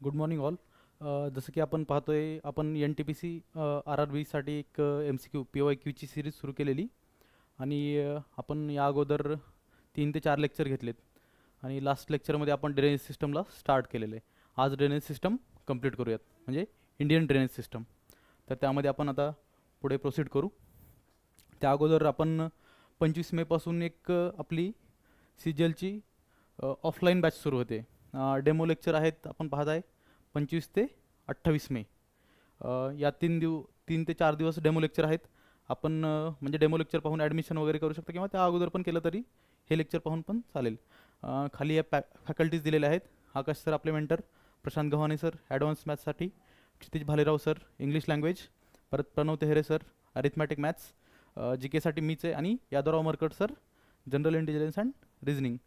Good morning all. जसं की आपण पाहतोय आपण N T P C R R बीसाठी एक M C Q P Y क्यूची सिरीज सुरू केलेली आणि आपण या अगोदर 3 ते 4 लेक्चर घेतलेत आणि लास्ट लेक्चरमध्ये आपण ड्रेनेज सिस्टमला स्टार्ट केलेलं आहे. आज ड्रेनेज सिस्टम कंप्लीट करूयात, म्हणजे इंडियन ड्रेनेज सिस्टम. तर त्यामध्ये आपण आता पुढे प्रोसीड करू. त्या अगोदर आपण 25 मेपासून एक आपली सी जी एलची ऑफलाईन बॅच सुरू होते. डेमो लेक्चर आहेत आपण पाहत आहे 25 ते 28 मे. या 3 ते 4 दिवस डेमो लेक्चर आहेत. आपण म्हणजे डेमो लेक्चर पाहून ॲडमिशन वगैरे करू शकता किंवा त्या अगोदर पण केलं तरी हे लेक्चर पाहून पण चालेल. खाली या फॅकल्टीज दिलेल्या आहेत. आकाश सर आपले mentor, Prashant Gavhane sir advance मॅथ्ससाठी, Kshitij Bhalerao sir English language, परत Pranav Tehre sir arithmetic maths, G केसाठी मीच आहे, आणि Yadavrao Markat sir general intelligence and reasoning.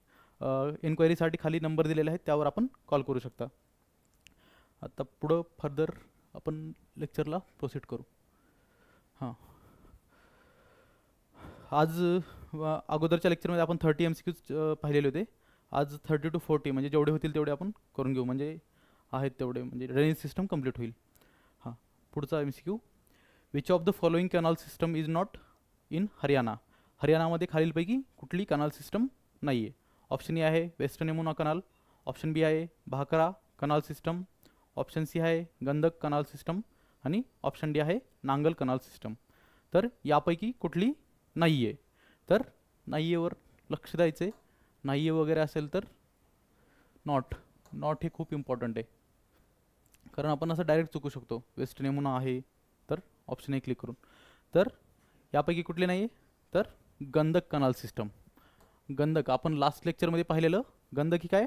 इन्क्वायरीसाठी खाली नंबर दिलेले आहेत, त्यावर आपण कॉल करू शकता. आता पुढं फर्दर आपण लेक्चरला प्रोसीड करू. हां, आज अगोदरच्या लेक्चरमध्ये आपण 30 MCQs पाहिलेले होते. आज 30 to 40 म्हणजे जेवढे होतील तेवढे आपण करून घेऊ, म्हणजे आहेत तेवढे, म्हणजे ड्रेनेज सिस्टम कंप्लीट होईल. हां, पुढचा MCQ. Which of the following canal system is not in Haryana? हरियाणामध्ये खालीलपैकी कुठली कॅनॉल सिस्टम नाही आहे? ऑप्शन ए आहे वेस्टर्न यमुना कनाल, ऑप्शन बी आहे Bhakra canal system, option C आहे गंदक कनाल सिस्टम, आणि ऑप्शन डी आहे नांगल कनाल सिस्टम. तर यापैकी कुठली नाही आहे? तर नाही आहेवर लक्ष द्यायचं आहे. नाही आहे वगैरे असेल तर नॉट हे खूप इम्पॉर्टंट आहे, कारण आपण असं डायरेक्ट चुकू शकतो. वेस्टर्न यमुना आहे तर ऑप्शन ए क्लिक करून. तर यापैकी कुठली नाही आहे? तर गंदक कनाल सिस्टम. गंदक आपण लास्ट लेक्चरमध्ये पाहिलेलं, गंदक ही काय,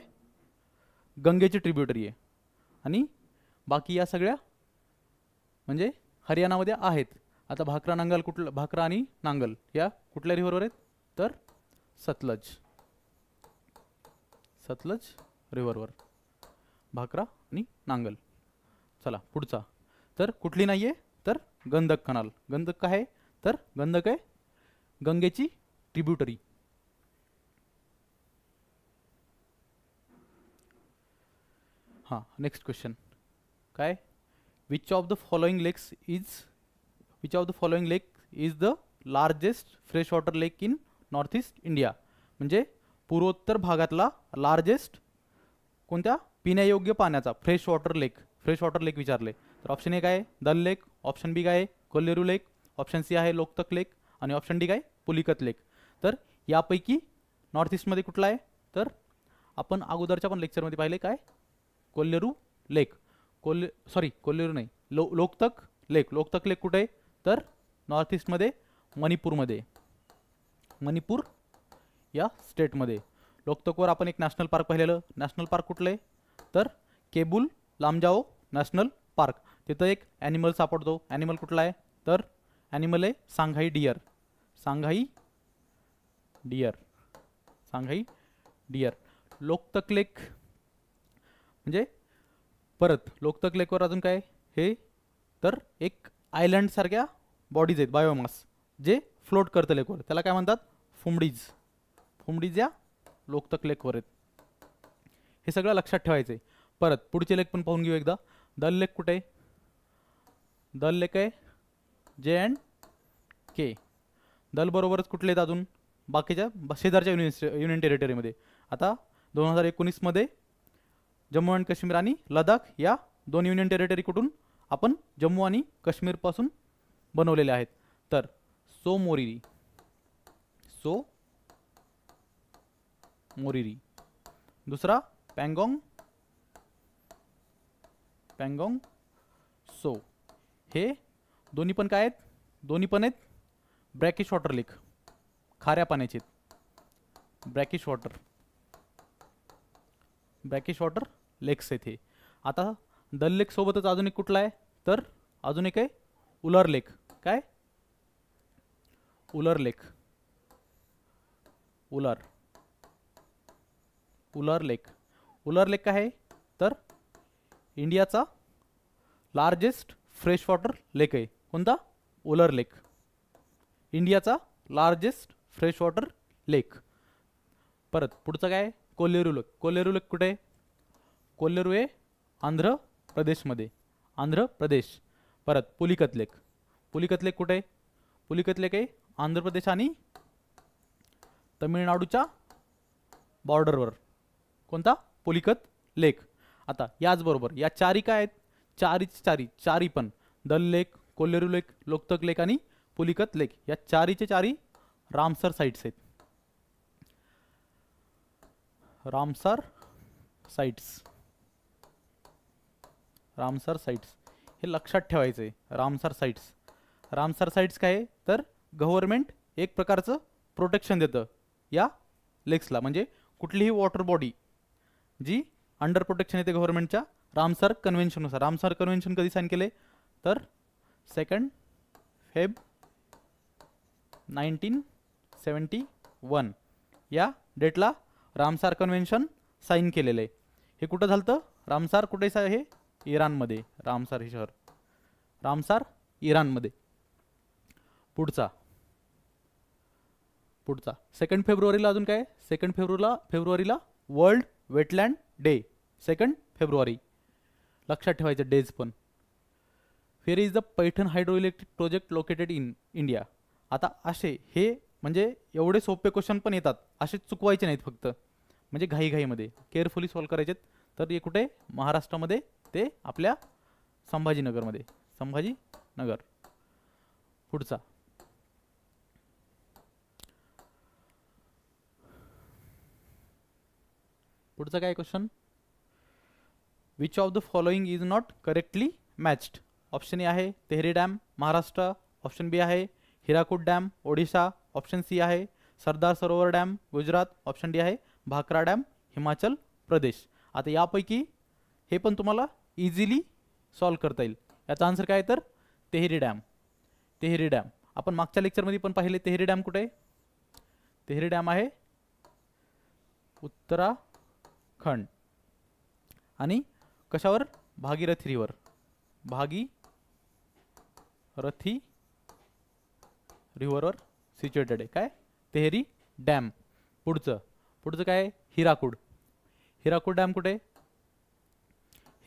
गंगेची ट्रिब्युटरी आहे, आणि बाकी या सगळ्या म्हणजे हरियाणामध्ये आहेत. आता भाकरा नांगल कुठलं, भाकरा आणि नांगल या कुठल्या रिव्हरवर आहेत? तर सतलज रिव्हरवर भाकरा आणि नांगल. चला पुढचा. तर कुठली नाही आहे? तर गंदक कनाल. गंदक काय आहे? तर गंदक आहे गंगेची ट्रिब्युटरी. हां, नेक्स्ट क्वेश्चन काय? Which of the following lake is the largest fresh water lake in north east India? म्हणजे पूर्वोत्तर भागातला लार्जेस्ट कोणत्या पिण्यायोग्य पाण्याचा फ्रेश वॉटर लेक विचारले. तर ऑप्शन ए काय, दल लेक, ऑप्शन बी काय कोल्लेरू लेक, ऑप्शन सी आहे लोकतक लेक, आणि ऑप्शन डी काय पुलिकत लेक. तर यापैकी नॉर्थ ईस्टमध्ये कुठला आहे? तर आपण अगोदरच्या पण लेक्चरमध्ये पाहिले काय, कोल्लेरू लेक. कोल्लेरू नाही, लोकतक लेक. लोकतक लेक कुठे आहे? तर नॉर्थ ईस्टमध्ये मणिपूर या स्टेटमध्ये. लोकतकवर आपण एक नॅशनल पार्क पाहिलेलं. नॅशनल पार्क कुठलं आहे? तर केबुल लामजाओ नॅशनल पार्क. तिथं एक ॲनिमल सापडतो. ॲनिमल कुठला आहे? तर ॲनिमल आहे सांघाई डियर. लोकतक लेक म्हणजे परत लोकतक लेकवर अजून काय हे? तर एक आयलंड सारख्या बॉडीज आहेत, बायोमास, जे फ्लोट करतं लेकवर. त्याला काय म्हणतात? फुमडीज या लोकतक लेकवर आहेत. हे सगळं लक्षात ठेवायचं आहे. परत पुढचे लेक पण पाहून घेऊ एकदा. दल लेक कुठे आहे? दल लेक आहे JNK. दल बरोबरच कुठले आहेत अजून बाकीच्या शेजारच्या युनियन टेरिटरीमध्ये? आता 2019मध्ये जम्मू अँड काश्मीर आणि लडाख या 2 युनियन टेरिटरी कुठून आपण जम्मू आणि काश्मीरपासून बनवलेले आहेत. तर सो मोरिरी. दुसरा पँगॉंग सो. हे दोन्ही पण काय आहेत? दोन्ही पण आहेत ब्रॅकिश वॉटर लेक, खाऱ्या पाण्याचे ब्रॅकिश वॉटर लेक्स आहेत हे. आता दल लेक सोबतच अजून एक कुठला आहे? तर अजून एक आहे उलर लेक. काय? उलर लेक काय आहे? तर इंडियाचा लार्जेस्ट फ्रेश वॉटर लेक आहे. कोणता? उलर लेक. इंडियाचा लार्जेस्ट फ्रेश वॉटर लेक. परत पुढचं काय? कोल्लेरू लेक. कोल्लेरू लेक कुठे आहे? कोल्लेरू आहे आंध्र प्रदेशमध्ये, आंध्र प्रदेश. परत पुलिकत लेक, पुलिकत लेक कुठे आहे? पुलिकत लेक आहे आंध्र प्रदेश आणि तमिळनाडूच्या बॉर्डरवर. कोणता? पुलिकत लेक. आता याचबरोबर या चारी काय आहेत? चारी पण दल लेक, कोल्लेरू लेक, लोकतक लेक आणि पुलिकत लेक या चारीचे चारी रामसर साइट्स आहेत. रामसर साइट्स, रामसर साइट्स हे लक्षात ठेवायचं आहे. रामसर साइट्स, रामसर साइट्स काय आहे तर गव्हर्नमेंट एक प्रकारचं प्रोटेक्शन देतं या लेक्सला. म्हणजे कुठलीही वॉटर बॉडी जी अंडर प्रोटेक्शन येते गव्हर्नमेंटच्या रामसर कन्व्हेन्शननुसार. रामसर कन्व्हेन्शन कधी साईन केले तर 2 फेब्रुवारी 1971 या डेटला रामसर कन्व्हेन्शन साईन केलेलं आहे. हे कुठं झालं? रामसर कुठे आहे? इराणमध्ये. रामसर हे शहर रामसर इराणमध्ये. पुढचा 2 फेब्रुवारीला अजून काय? 2 फेब्रुवारीला वर्ल्ड वेटलँड डे. 2 फेब्रुवारी लक्षात ठेवायचं डेज पण. Where is the Paithan hydro electric project located in India. आता असे हे म्हणजे एवढे सोपे क्वेश्चन पण येतात, असे चुकवायचे नाहीत फक्त, म्हणजे घाईमध्ये केअरफुली सॉल्व करायचे. तर हे कुठे? महाराष्ट्रामध्ये, ते आपल्या संभाजीनगरमध्ये. संभाजीनगर. पुढचा काय question? Which of the following is not correctly matched. Option A आहे Tehri dam Maharashtra, option B आहे Hirakud dam Odisha, option C आहे सरदार सरोवर डॅम गुजरात, ऑप्शन डी आहे भाकरा डॅम हिमाचल प्रदेश. आता यापैकी हे पण तुम्हाला इझिली सॉल्व करता येईल. याचा आन्सर काय तर तेहरी डॅम. तेहरी डॅम आपण मागच्या लेक्चरमध्ये पण पाहिले. तेहरी डॅम कुठे आहे? तेहरी डॅम आहे उत्तराखंड आणि कशावर? भागीरथी रिव्हर. भागीरथी रिव्हरवर सिच्युएटेड आहे काय? तेहरी डॅम. पुढचं काय? हिराकूड. हिराकूड डॅम कुठे?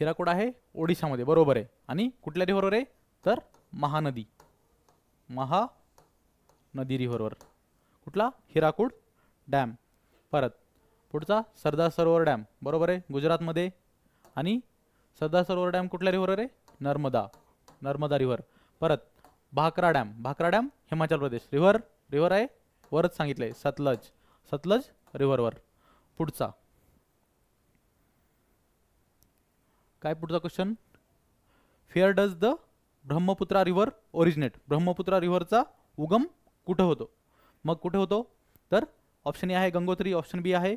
हिराकूड आहे ओडिशामध्ये, बरोबर आहे. आणि कुठल्या रिव्हरवर आहे तर महानदी रिव्हरवर. कुठला? हिराकूड डॅम. परत पुढचा सरदार सरोवर डॅम, बरोबर आहे, गुजरातमध्ये. आणि सरदार सरोवर डॅम कुठल्या रिव्हरवर आहे? नर्मदा रिव्हर. परत भाकरा डॅम हिमाचल प्रदेश. रिव्हर आहे वरच सांगितलंय सतलज रिव्हरवर. पुढचा काय? पुढचा question, where does the Brahmaputra river originate. Brahmaputra रिव्हरचा उगम कुठं होतो? मग कुठे होतो तर ऑप्शन ए आहे गंगोत्री, ऑप्शन बी आहे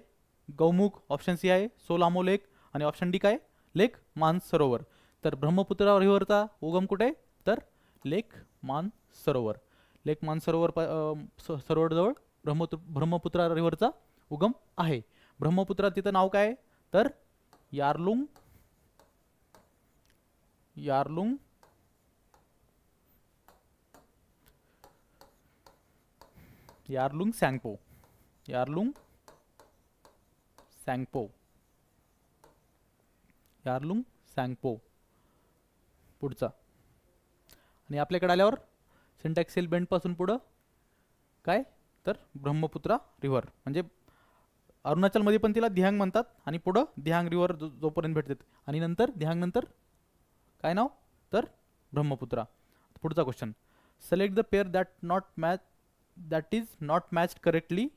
गौमुख, ऑप्शन सी आहे सोलामो लेक आणि ऑप्शन डी काय? लेक मानसरोवर. तर ब्रह्मपुत्रा रिव्हरचा उगम कुठे तर लेक मानसरोवर. लेक मानसरोवर सरोवरजवळ ब्रह्मपुत्रा रिव्हरचा उगम आहे. ब्रह्मपुत्रा तिथं नाव काय तर यारलुंग सॅंगपो. यारलुंग सॅंगपो. पुढचा आणि आपल्याकडे आल्यावर सिंटॅक्सिल बेंड पासून पुढं काय तर ब्रह्मपुत्रा रिव्हर. म्हणजे अरुणाचलमध्ये पण तिला दिहांग म्हणतात आणि पुढं दिहांग रिव्हर जोपर्यंत भेटतात आणि नंतर दिहांग नंतर काय नाव तर ब्रह्मपुत्रा. पुढचा question, select the pair that is not matched correctly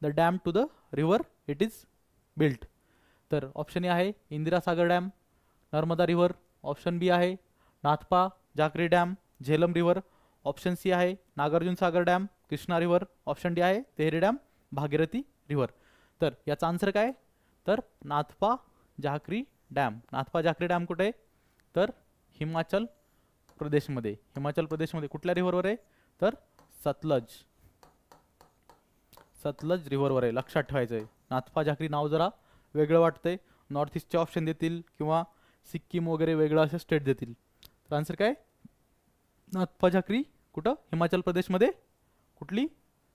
the dam to the river it is built. तर ऑप्शन ए आहे Indira Sagar dam Narmada river, option B आहे Nathpa Jhakri dam Jhelum river, option C आहे Nagarjuna Sagar dam Krishna river, option D आहे Tehri dam Bhagirathi river. तर याचा answer काय तर Nathpa Jhakri dam. Nathpa Jhakri dam कुठे तर हिमाचल प्रदेशमध्ये. कुठल्या रिव्हरवर आहे तर सतलज रिव्हरवर आहे. लक्षात ठेवायचं आहे. नाथपा जाकरी नाव जरा वेगळं वाटतंय. नॉर्थ ईस्टचे ऑप्शन देतील किंवा सिक्कीम वगैरे वेगळं असे स्टेट देतील. तर आन्सर काय नाथपा जाकरी कुठं हिमाचल प्रदेशमध्ये. कुठली?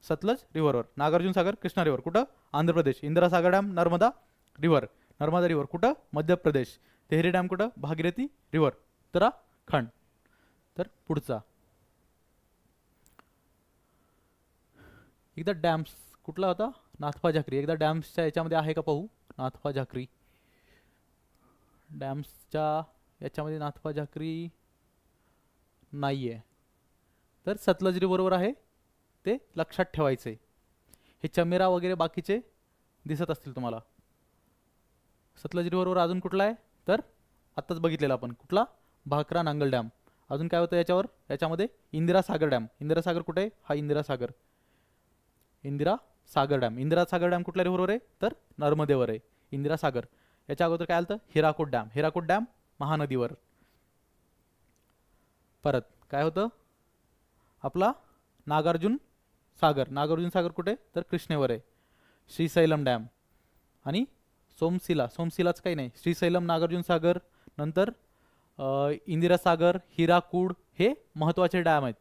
सतलज रिव्हरवर. नागार्जुन सागर कृष्णा रिव्हर कुठं आंध्र प्रदेश. इंदिरा सागर डॅम नर्मदा रिव्हर कुठं मध्य प्रदेश. तेहरी डॅम कुठं? भागीरथी रिव्हर, उत्तराखंड. तर पुढचा एकदा डॅम्स कुठला होता? नाथपा झाक्री. एकदा डॅम्सच्या याच्यामध्ये आहे का पाहू. नाथपा झाक्री, डॅम्सच्या याच्यामध्ये नाथपा झाक्री नाही आहे. तर सतलज रिव्हरवर आहे, ते लक्षात ठेवायचं आहे. हे चमेरा वगैरे बाकीचे दिसत असतील तुम्हाला. सतलज रिव्हरवर अजून कुठला आहे? तर आत्ताच बघितलेला आपण कुठला? भाकरा नांगल डॅम. अजून काय होतं याच्यावर? याच्यामध्ये इंदिरा सागर डॅम. इंदिरा सागर कुठे आहे? हा इंदिरा सागर, इंदिरा सागर डॅम. इंदिरा सागर डॅम कुठल्या रिव्हरवर आहे? तर नर्मदेवर आहे इंदिरा सागर. याच्या अगोदर काय आलं? हिराकूड डॅम. हिराकूड डॅम महानदीवर. परत काय होतं? आपला नागार्जुन सागर. नागार्जुन सागर कुठे? तर कृष्णेवर आहे. श्रीशैलम डॅम आणि सोमशिला. सोमशिलाच काही नाही, श्रीशैलम, नागार्जुन सागर, नंतर इंदिरा सागर, हिराकूड हे महत्त्वाचे डॅम आहेत.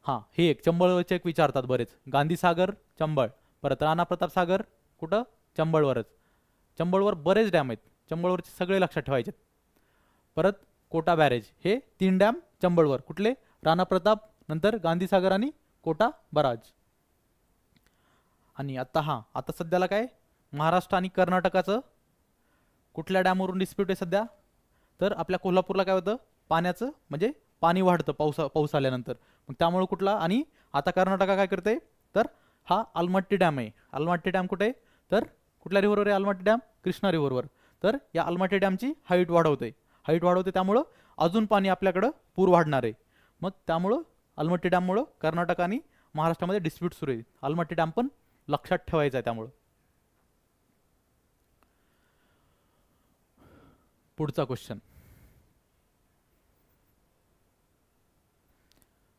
हां, हे एक चंबळवरचे एक विचारतात बरेच. गांधी सागर चंबळ. परत राणा प्रताप सागर कुठं? चंबळवरच. चंबळवर बरेच डॅम आहेत, चंबळवरचे सगळे लक्षात ठेवायचे. परत कोटा बॅरेज, हे 3 डॅम चंबळवर. कुठले? राणा प्रताप, नंतर गांधी सागर आणि कोटा बराज. आणि आता सध्याला काय? महाराष्ट्र आणि कर्नाटकाचं कुठल्या डॅमवरून डिस्प्यूट आहे सध्या? तर आपल्या कोल्हापूरला काय होतं? पाण्याचं म्हणजे पाणी वाढतं पाऊस आल्यानंतर. मग त्यामुळे कुठला? आणि आता कर्नाटका काय करते? तर हा आलमट्टी डॅम आहे. आलमट्टी डॅम कुठे आहे? तर कुठल्या रिव्हरवर आहे आलमट्टी डॅम? कृष्णा रिव्हरवर. तर या आलमट्टी डॅमची हाईट वाढवते. त्यामुळं अजून पाणी आपल्याकडं पूर वाढणार आहे. मग त्यामुळं आलमट्टी डॅममुळं कर्नाटक आणि महाराष्ट्रामध्ये डिस्प्यूट सुरू आहे. आलमट्टी डॅम पण लक्षात ठेवायचा आहे त्यामुळं. पुढचा क्वेश्चन.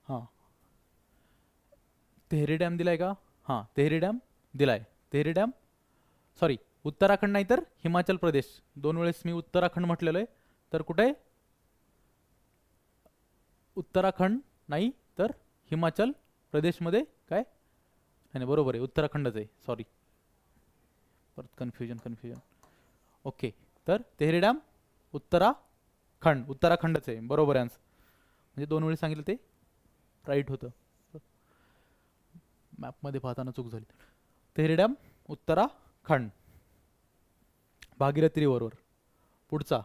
हां, तेहरी डॅम दिलाय का? हां, तेहरी डॅम दिलाय. तेहरी डॅम सॉरी उत्तराखंड नाही तर हिमाचल प्रदेश. 2 वेळेस मी उत्तराखंड म्हटलेलं आहे. तर कुठे? उत्तराखंड नाही तर हिमाचल प्रदेशमध्ये. काय नाही, बरोबर आहे, उत्तराखंडच आहे. सॉरी, परत कन्फ्युजन. ओके, तर तेहरी डॅम उत्तराखंडच आहे, बरोबर आहे आन्सर. म्हणजे 2 वेळी सांगितलं ते राईट होतं. मॅपमध्ये पाहताना चूक झाली. तेहरी डॅम उत्तराखंड, भागीरथी रिव्हरवर. पुढचा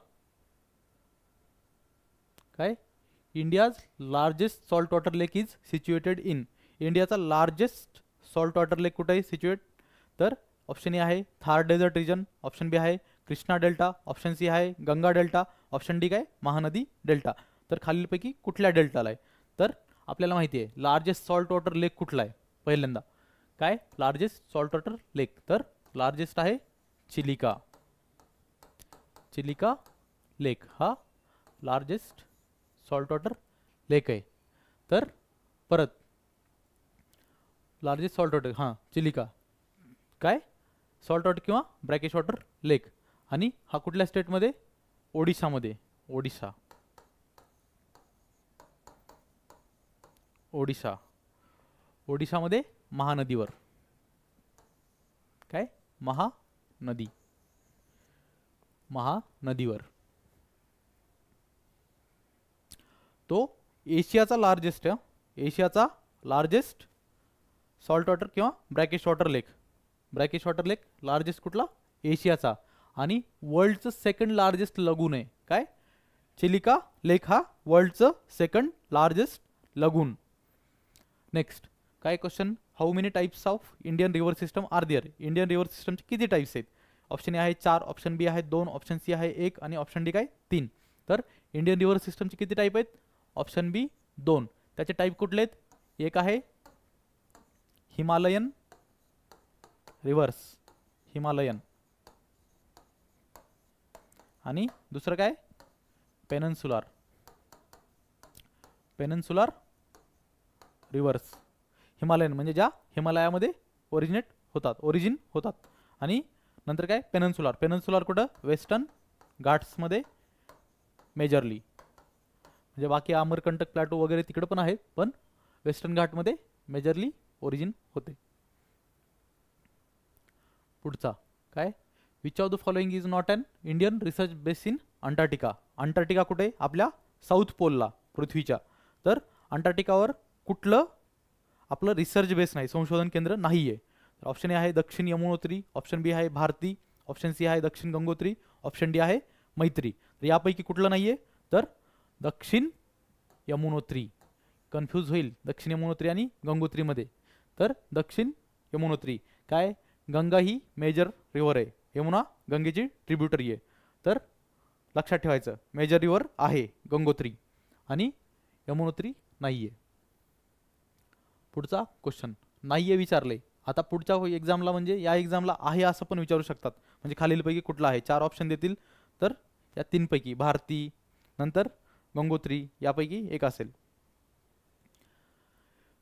काय? India's largest salt water lake is situated in. इंडियाचा लार्जेस्ट सॉल्ट वॉटर लेक कुठे आहे सिच्युएट? तर ऑप्शन ए आहे Thar dessert region, option B आहे कृष्णा डेल्टा, ऑप्शन सी आहे गंगा डेल्टा, ऑप्शन डी काय? महानदी डेल्टा. तर खालीलपैकी कुठल्या डेल्टाला आहे? तर आपल्याला माहिती आहे लार्जेस्ट सॉल्ट वॉटर लेक कुठला आहे. पहिल्यांदा काय? लार्जेस्ट सॉल्ट वॉटर लेक. तर लार्जेस्ट आहे चिलिका. चिलिका लेक हा लार्जेस्ट सॉल्ट वॉटर लेक आहे. तर परत लार्जेस्ट सॉल्ट वॉटर, हां, चिलिका काय? सॉल्ट वॉटर किंवा ब्रॅकिश वॉटर लेक. आणि हा कुठल्या स्टेटमध्ये? ओडिशामध्ये. ओडिशामध्ये महानदीवर. काय? महानदीवर. तो एशियाचा लार्जेस्ट सॉल्ट वॉटर किंवा ब्रॅकिश वॉटर लेक. लार्जेस्ट कुठला? एशियाचा. आणि वर्ल्डचं सेकंड लार्जेस्ट लगून आहे. काय? चिलिका लेक हा वर्ल्डचं सेकंड लार्जेस्ट लगून. नेक्स्ट काय question? How many types of Indian river system are there. Indian river सिस्टमचे किती टाइप्स आहेत? ऑप्शन ए आहे 4, ऑप्शन बी आहे 2, ऑप्शन सी आहे 1 आणि ऑप्शन डी काय? 3. तर इंडियन रिव्हर सिस्टमचे किती टाइप आहेत? ऑप्शन बी 2. त्याचे टाइप कुठले आहेत? एक आहे हिमालयन रिव्हर्स, आणि दुसरं काय? पेनन्सुलार रिव्हर्स. हिमालयन म्हणजे ज्या हिमालयामध्ये ओरिजिन होतात. आणि नंतर काय? पेनन्सुलार कुठं? वेस्टर्न घाट्समध्ये मेजरली. म्हणजे बाकी अमरकंटक प्लॅटो वगैरे तिकडे पण आहेत, पण वेस्टर्न घाटमध्ये मेजरली ओरिजिन होते. पुढचा काय? Which of the following is not an Indian research basin Antarctica. Antarctica कुठे? आपल्या साऊथ पोलला, पृथ्वीच्या. तर अंटार्क्टिकावर कुठलं आपलं रिसर्च बेस नाही, संशोधन केंद्र नाही आहे. तर ऑप्शन ए आहे दक्षिण यमुनोत्री, ऑप्शन बी आहे भारती, ऑप्शन सी आहे दक्षिण गंगोत्री, ऑप्शन डी आहे मैत्री. तर यापैकी कुठलं नाही आहे? तर दक्षिण यमुनोत्री. कन्फ्यूज होईल दक्षिण यमुनोत्री आणि गंगोत्रीमध्ये. तर दक्षिण यमुनोत्री. काय? गंगा ही मेजर रिव्हर आहे, यमुना गंगेची ट्रिब्युटरी आहे. तर लक्षात ठेवायचं, मेजर रिव्हर आहे गंगोत्री आणि यमुनोत्री नाही आहे. पुढचा क्वेश्चन नाही आहे विचारले. आता पुढच्या एक्झामला म्हणजे या एक्झामला आहे असं पण विचारू शकतात. म्हणजे खालीलपैकी कुठला आहे? 4 ऑप्शन देतील. तर या 3 पैकी भारती, नंतर गंगोत्री, यापैकी एक असेल.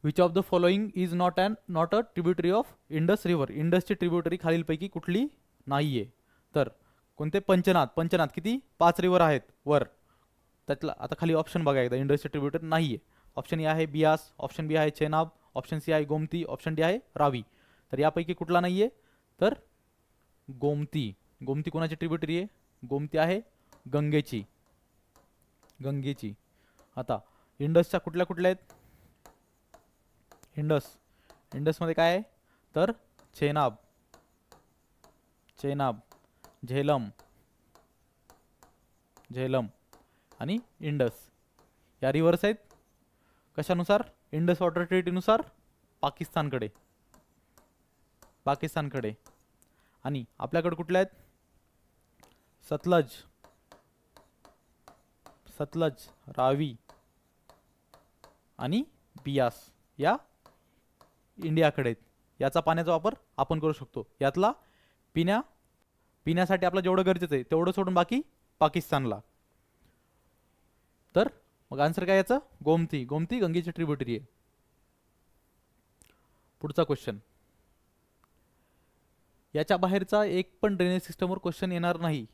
Which of the following is not a tributary of Indus river. इंडसची ट्रिब्युटरी खालीलपैकी कुठली नाही आहे? तर कोणते? पंचनाद. पंचनाद किती? 5 रिव्हर आहेत वर. त्यातला आता खाली ऑप्शन बघा एकदा. इंडसची ट्रिब्युटरी नाही आहे. ऑप्शन ए आहे बियास, ऑप्शन बी आहे चेनाब, ऑप्शन सी आहे गोमती, ऑप्शन डी आहे रावी. तर यापैकी कुठला नाही आहे? तर गोमती. गोमती कोणाची ट्रिब्युटरी आहे? गोमती आहे गंगेची. गंगेची. आता इंडसच्या कुठल्या कुठल्या आहेत? इंडसमध्ये काय आहे? तर चेनाब, चेनाब, झेलम, झेलम आणि इंडस या रिव्हर्स आहेत. कशानुसार? इंडस वॉटर ट्रीटीनुसार पाकिस्तानकडे. पाकिस्तानकडे. आणि आपल्याकडे कुठल्या आहेत? सतलज, सतलज, रावी आणि बियास या इंडियाकडे आहेत. याचा पाण्याचा वापर आपण करू शकतो. यातला पिण्यासाठी आपलं जेवढं गरजेचं आहे तेवढं सोडून बाकी पाकिस्तानला. तर मग आन्सर काय याचं? गोमती. गोमती गंगेची ट्रिब्युटरी आहे. पुढचा क्वेश्चन. याच्या बाहेरचा एक पण ड्रेनेज सिस्टमवर क्वेश्चन येणार नाही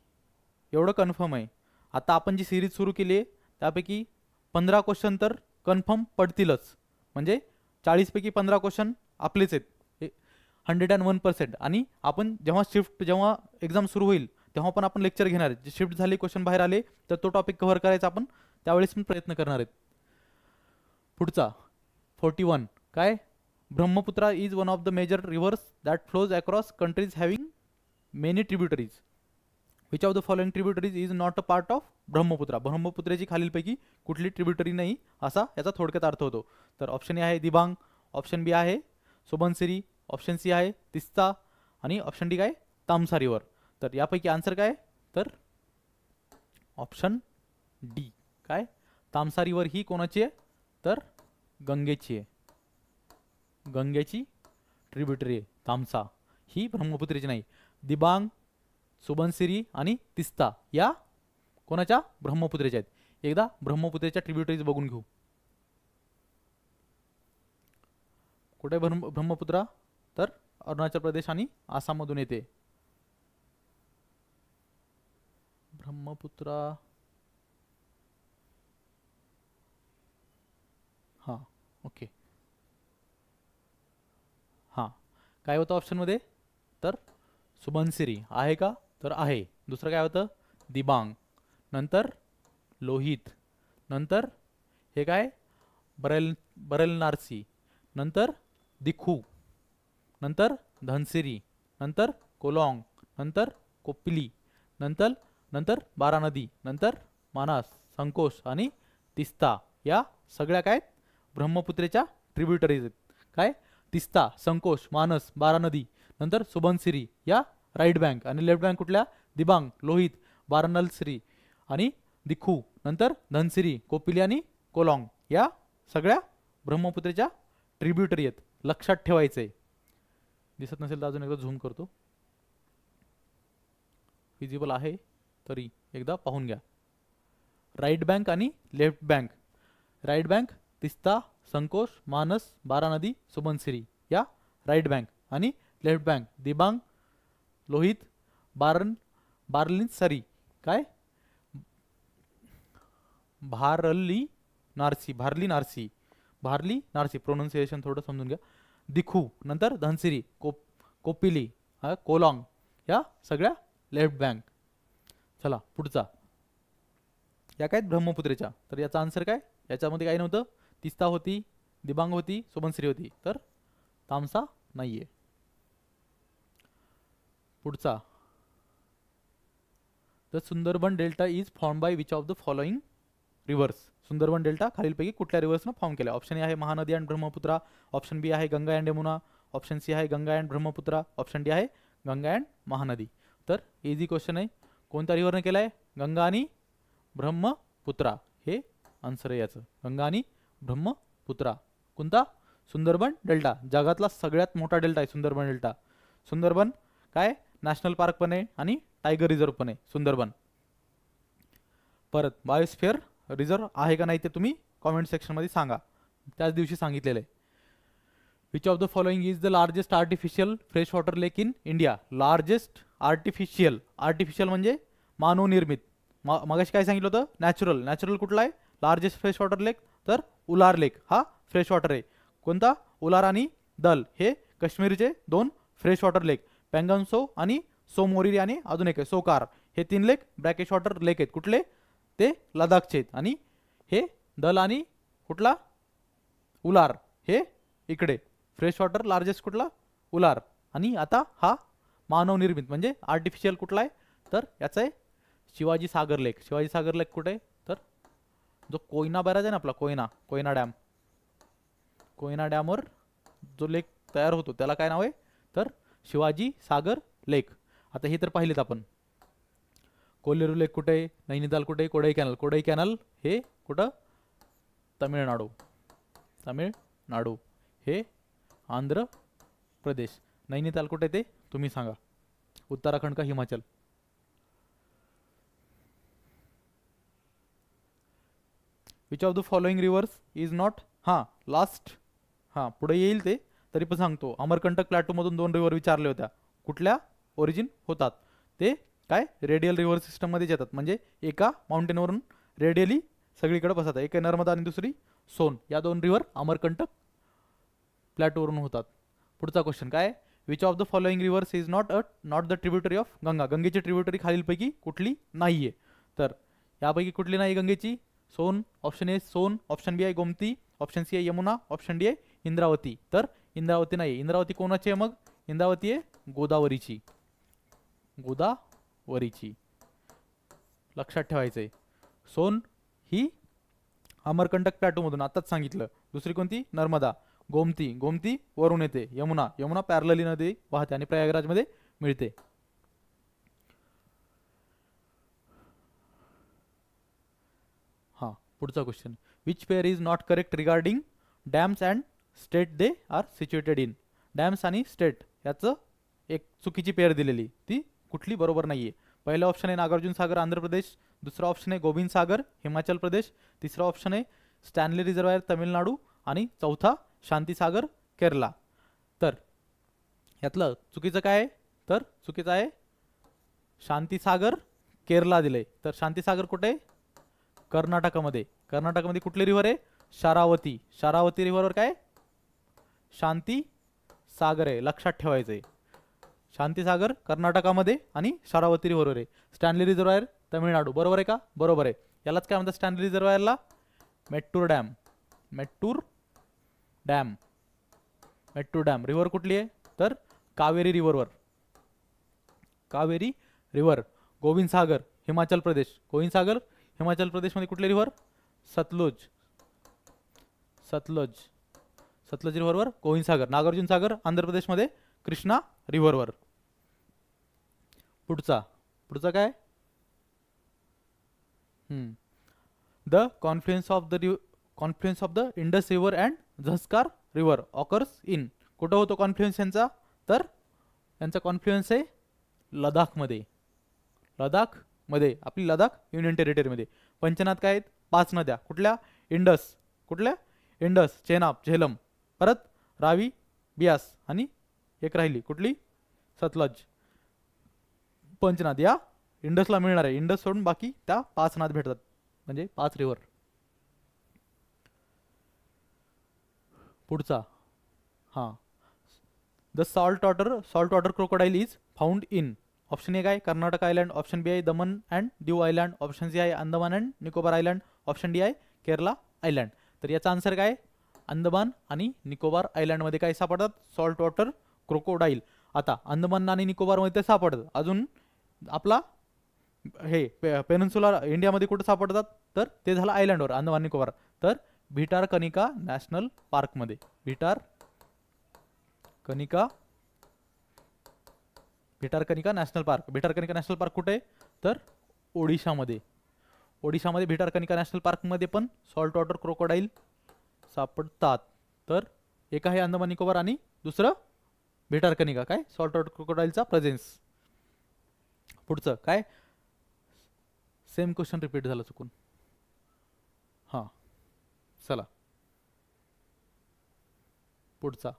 एवढं कन्फर्म आहे. आता आपण जी सिरीज सुरू केली आहे त्यापैकी 15 क्वेश्चन तर कन्फर्म पडतीलच. म्हणजे 40 पैकी 15 क्वेश्चन आपलेच आहेत, 101%. आणि आपण जेव्हा एक्झाम सुरू होईल तेव्हा पण आपण लेक्चर घेणार आहेत. जे शिफ्ट झाले, क्वेश्चन बाहेर आले तर तो टॉपिक कव्हर करायचा आपण त्यावेळेस पण प्रयत्न करणार आहेत. पुढचा 41 काय? Brahmaputra is one of the major rivers that flows across countries having many tributaries. Which of the following tributaries is not a part of Brahmaputra. ब्रह्मपुत्रेची खालीलपैकी कुठली ट्रिब्युटरी नाही असा याचा थोडक्यात अर्थ होतो. तर ऑप्शन ए आहे दिबांग, ऑप्शन बी आहे सुबनसिरी, ऑप्शन सी आहे तिस्ता आणि ऑप्शन डी काय? तामसा रिव्हर. तर यापैकी आन्सर काय? तर ऑप्शन डी काय? तामसा रिव्हर ही कोणाची आहे? तर गंगेची आहे. गंगेची ट्रिब्युटरी आहे तामसा, ही ब्रह्मपुत्रेची नाही. दिबांग, सुबनसिरी आणि तिस्ता या कोणाच्या? ब्रह्मपुत्रेच्या आहेत. एकदा ब्रह्मपुत्रेच्या ट्रिब्युटरीज बघून घेऊ. कुठे ब्रह्मपुत्रा? तर अरुणाचल प्रदेश आणि आसाममधून येते ब्रह्मपुत्रा. हां ओके. हां काय होतं ऑप्शनमध्ये? तर सुबनसिरी आहे का? तर आहे. दुसरं काय होतं? दिबांग, नंतर लोहित, नंतर हे काय? बरेलनारसी, नंतर दिखू, नंतर धनसिरी, नंतर कोलॉंग, नंतर कोपिली, नंतर बारानदी, नंतर मानस, संकोश आणि तिस्ता या सगळ्या काय? ब्रह्मपुत्रेच्या ट्रिब्युटरीज आहेत. काय? तिस्ता, संकोश, मानस, बारानदी, नंतर सुबनसिरी या राईट बँक आणि लेफ्ट बँक कुठल्या? दिबांग, लोहित, बारानलसिरी आणि दिखू, नंतर धनसिरी, कोपिली आणि कोलॉंग या सगळ्या ब्रह्मपुत्रेच्या ट्रिब्युटरी आहेत. लक्षात ठेवायचंय. दिसत नसेल तर अजून एकदा झूम करतो. विजिबल आहे तरी एकदा पाहून घ्या. राईट बँक आणि left bank. Right bank Teesta, Sankosh, Manas, Baranadi, Subansiri या राईट बँक आणि लेफ्ट बँक दिबांग, लोहित, बार्लिनसरी काय? भारली नारसी प्रोनाउन्सिएशन थोडं समजून घ्या. दिखू, नंतर धनसिरी, कोपिली, कोलॉंग या सगळ्या लेफ्ट बँक. चला पुढचा या काय ब्रह्मपुत्रेच्या. तर याचा आन्सर काय, याच्यामध्ये काही नव्हतं. तिस्ता होती, दिबांग होती, सुबनश्री होती. तर तामसा नाहीये. पुढचा, the Sundarban delta is form by which of the following reverse. Sundarban delta खालीलपैकी कुठल्या रिव्हर्सनं फॉर्म केला. ऑप्शन ए आहे महानदी आणि ब्रह्मपुत्रा, ऑप्शन बी आहे Ganga and Yamuna, option C आहे Ganga and Brahmaputra, option D आहे गंगा अँड महानदी. तर इझी क्वेश्चन आहे. कोणत्या रिव्हरने केला आहे, गंगा आणि ब्रह्मपुत्रा. हे आन्सर आहे याचं, गंगा आणि ब्रह्मपुत्रा. कोणता, सुंदरबन डेल्टा. जगातला सगळ्यात मोठा डेल्टा आहे सुंदरबन डेल्टा. सुंदरबन काय नॅशनल पार्क पण आहे आणि टायगर रिझर्व पण आहे सुंदरबन. परत बायोस्फिअर रिझर्व आहे का नाही ते तुम्ही कॉमेंट सेक्शनमध्ये सांगा. त्याच दिवशी सांगितलेलं आहे. Which of the following is the largest artificial fresh water lake in India. Largest artificial, artificial म्हणजे मानवनिर्मित. मगाशी काय सांगितलं होतं, नॅचरल. नॅचरल कुठला आहे, लार्जेस्ट फ्रेश वॉटर लेक, तर उलार लेक हा फ्रेश वॉटर आहे. कोणता, उलार आणि दल हे काश्मीरचे दोन फ्रेश वॉटर लेक. पेंगनसो आणि सोमोरिरी आणि अजून एक आहे सोकार. हे 3 लेक ब्रॅकेश वॉटर लेक आहेत. कुठले, ते लडाखचे आहेत. आणि हे दल आणि कुठला, उलार, हे इकडे. फ्रेश वॉटर लार्जेस्ट कुठला, उलार. आणि आता हा मानवनिर्मित म्हणजे आर्टिफिशियल कुठला आहे, तर याचा आहे शिवाजी सागर लेक. शिवाजी सागर लेक कुठे आहे, तर जो कोयना बराच आहे ना आपला, कोयना डॅम. कोयना डॅमवर जो लेक तयार होतो त्याला काय नाव आहे, तर शिवाजी सागर लेक. आता हे तर पाहिलेत आपण. कोल्लेरू लेक कुठे आहे, नैनिताल कुठे आहे, कोडाई कॅनल. कोडाई कॅनल हे कुठं, तमिळनाडू. तमिळनाडू हे आंध्र प्रदेश. नैनिताल कुठे ते तुम्ही सांगा, उत्तराखंड का Himachal. Which of the following rivers is not, हां लास्ट, हां पुढे येईल ते, तरी पण सांगतो. अमरकंटक प्लॅटूमधून 2 रिव्हर विचारले होत्या, कुठल्या ओरिजिन होतात. ते काय रेडियल रिव्हर सिस्टममध्येच येतात. म्हणजे एका माउंटेनवरून रेडियली सगळीकडे बसतात. एक आहे नर्मदा आणि दुसरी सोन. या 2 रिव्हर अमरकंटक प्लॅटूवरून होतात. पुढचा क्वेश्चन काय, which of the following rivers is not the tributary of Ganga. गंगेची ट्रिब्युटरी खालीलपैकी कुठली नाहीये. तर यापैकी कुठली नाही गंगेची, सोन. ऑप्शन ए सोन, ऑप्शन बी आहे गोमती, ऑप्शन सी आहे यमुना, ऑप्शन डी आहे इंद्रावती. तर इंद्रावती नाही. इंद्रावती कोणाची आहे मग, इंद्रावती आहे गोदावरीची. गोदावरीची लक्षात ठेवायचंय. सोन ही अमरकंटक प्लॅटूमधून आताच सांगितलं. दुसरी कोणती, नर्मदा. गोमती वरून येते. यमुना पॅरलली नदी वाहते आणि प्रयागराजमध्ये मिळते. हां पुढचा question, which pair is not correct regarding dams and state they are situated in. Dams आणि स्टेट याचं एक चुकीची पेअर दिलेली, ती कुठली बरोबर नाहीये. पहिला ऑप्शन आहे नागार्जुन सागर आंध्र प्रदेश, दुसरा ऑप्शन आहे गोविंद सागर हिमाचल प्रदेश, तिसरा ऑप्शन आहे स्टॅनली रिझर्वायर तामिळनाडू आणि चौथा शांतीसागर केरला. तर यातलं चुकीचं काय आहे, तर चुकीचं आहे शांतीसागर केरला दिले. तर शांतीसागर कुठे, कर्नाटकामध्ये. कर्नाटकमध्ये कुठली रिव्हर आहे, शारावती. शारावती रिव्हरवर काय शांती सागर आहे. लक्षात ठेवायचं आहे. शांतीसागर कर्नाटकामध्ये आणि शारावती रिव्हरवर आहे. Stanley reservoir Tamil Nadu. बरोबर आहे का, बरोबर आहे. यालाच काय म्हणतात स्टॅनली रिझर्वायरला, Mettur dam. Mettur dam river कुठली आहे, तर कावेरी रिव्हरवर. कावेरी रिव्हर. गोविंद सागर हिमाचल प्रदेश. गोविंद सागर हिमाचल प्रदेशमध्ये कुठले रिव्हर, सतलज रिव्हरवर गोविंद सागर. नागार्जुन सागर आंध्र प्रदेशमध्ये कृष्णा रिव्हरवर. पुढचा काय, the confluence of the Indus river and Zanskar river occurs in. कुठं होतो कॉन्फ्लुएन्स यांचा, तर यांचा कॉन्फ्लुएन्स आहे लडाखमध्ये. आपली लडाख युनियन टेरिटरीमध्ये. पंचनाद काय आहेत, 5 नद्या. कुठल्या, इंडस, चेनाब, झेलम, परत रावी, बियास आणि एक राहिली कुठली, सतलज. पंचनाद या इंडसला मिळणार आहे. इंडस सोडून बाकी त्या 5 नाद भेटतात, म्हणजे 5 रिव्हर. पुढचा, हां the salt water crocodile is found in. Option A काय कर्नाटक आयलँड, ऑप्शन बी आहे Daman and Diu island, option C आहे Andaman and Nicobar island, option D आहे केरला आयलँड. तर याचा आन्सर काय अंदमान आणि निकोबार आयलँडमध्ये काय सापडतात सॉल्ट वॉटर क्रोकोडाईल. आता अंदमान आणि निकोबारमध्ये ते सापडतात. अजून आपला हे पेनिन्सुलर इंडियामध्ये कुठे सापडतात तर ते झालं आयलँडवर अंदमान निकोबार. तर भिटारकनिका नॅशनल पार्कमध्ये. भिटारकनिका नॅशनल पार्क. भिटारकनिका नॅशनल पार्क कुठे आहे तर ओडिशामध्ये. ओडिशामध्ये भिटारकनिका नॅशनल पार्कमध्ये पण सॉल्ट वॉटर क्रोकोडाईल सापडतात. तर एक आहे अंदमान निकोबार आणि दुसरं भिटारकनिका काय सॉल्ट वॉटर क्रोकोडाईलचा प्रेझेन्स. पुढचं काय सेम क्वेश्चन रिपीट झालं चुकून. हां चला पुढचा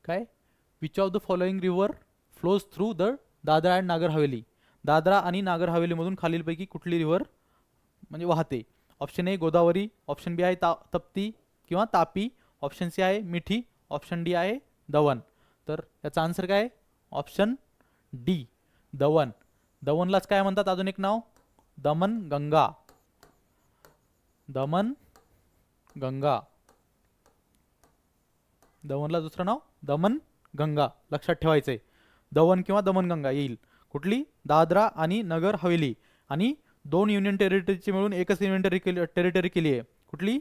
काय which of the following river flows through the Dadra and Nagar Haveli. Dadra आणि नागर हवेलीमधून खालीलपैकी कुठली रिव्हर म्हणजे वाहते. Option A Godavari, option B आहे तप्ती किंवा तापी, ऑप्शन सी आहे मिठी, ऑप्शन डी आहे दवन. तर याचा आन्सर काय ऑप्शन डी दवन. दवनलाच काय म्हणतात अजून एक नाव दमन गंगा. दमन गंगा. दमनला दुसरं नाव दमन गंगा लक्षात ठेवायचंय. दवन किंवा दमनगंगा येईल कुठली दादरा आणि नगर हवेली आणि दोन युनियन टेरिटरीची मिळून एकच युनियन टेरिटरी केली आहे कुठली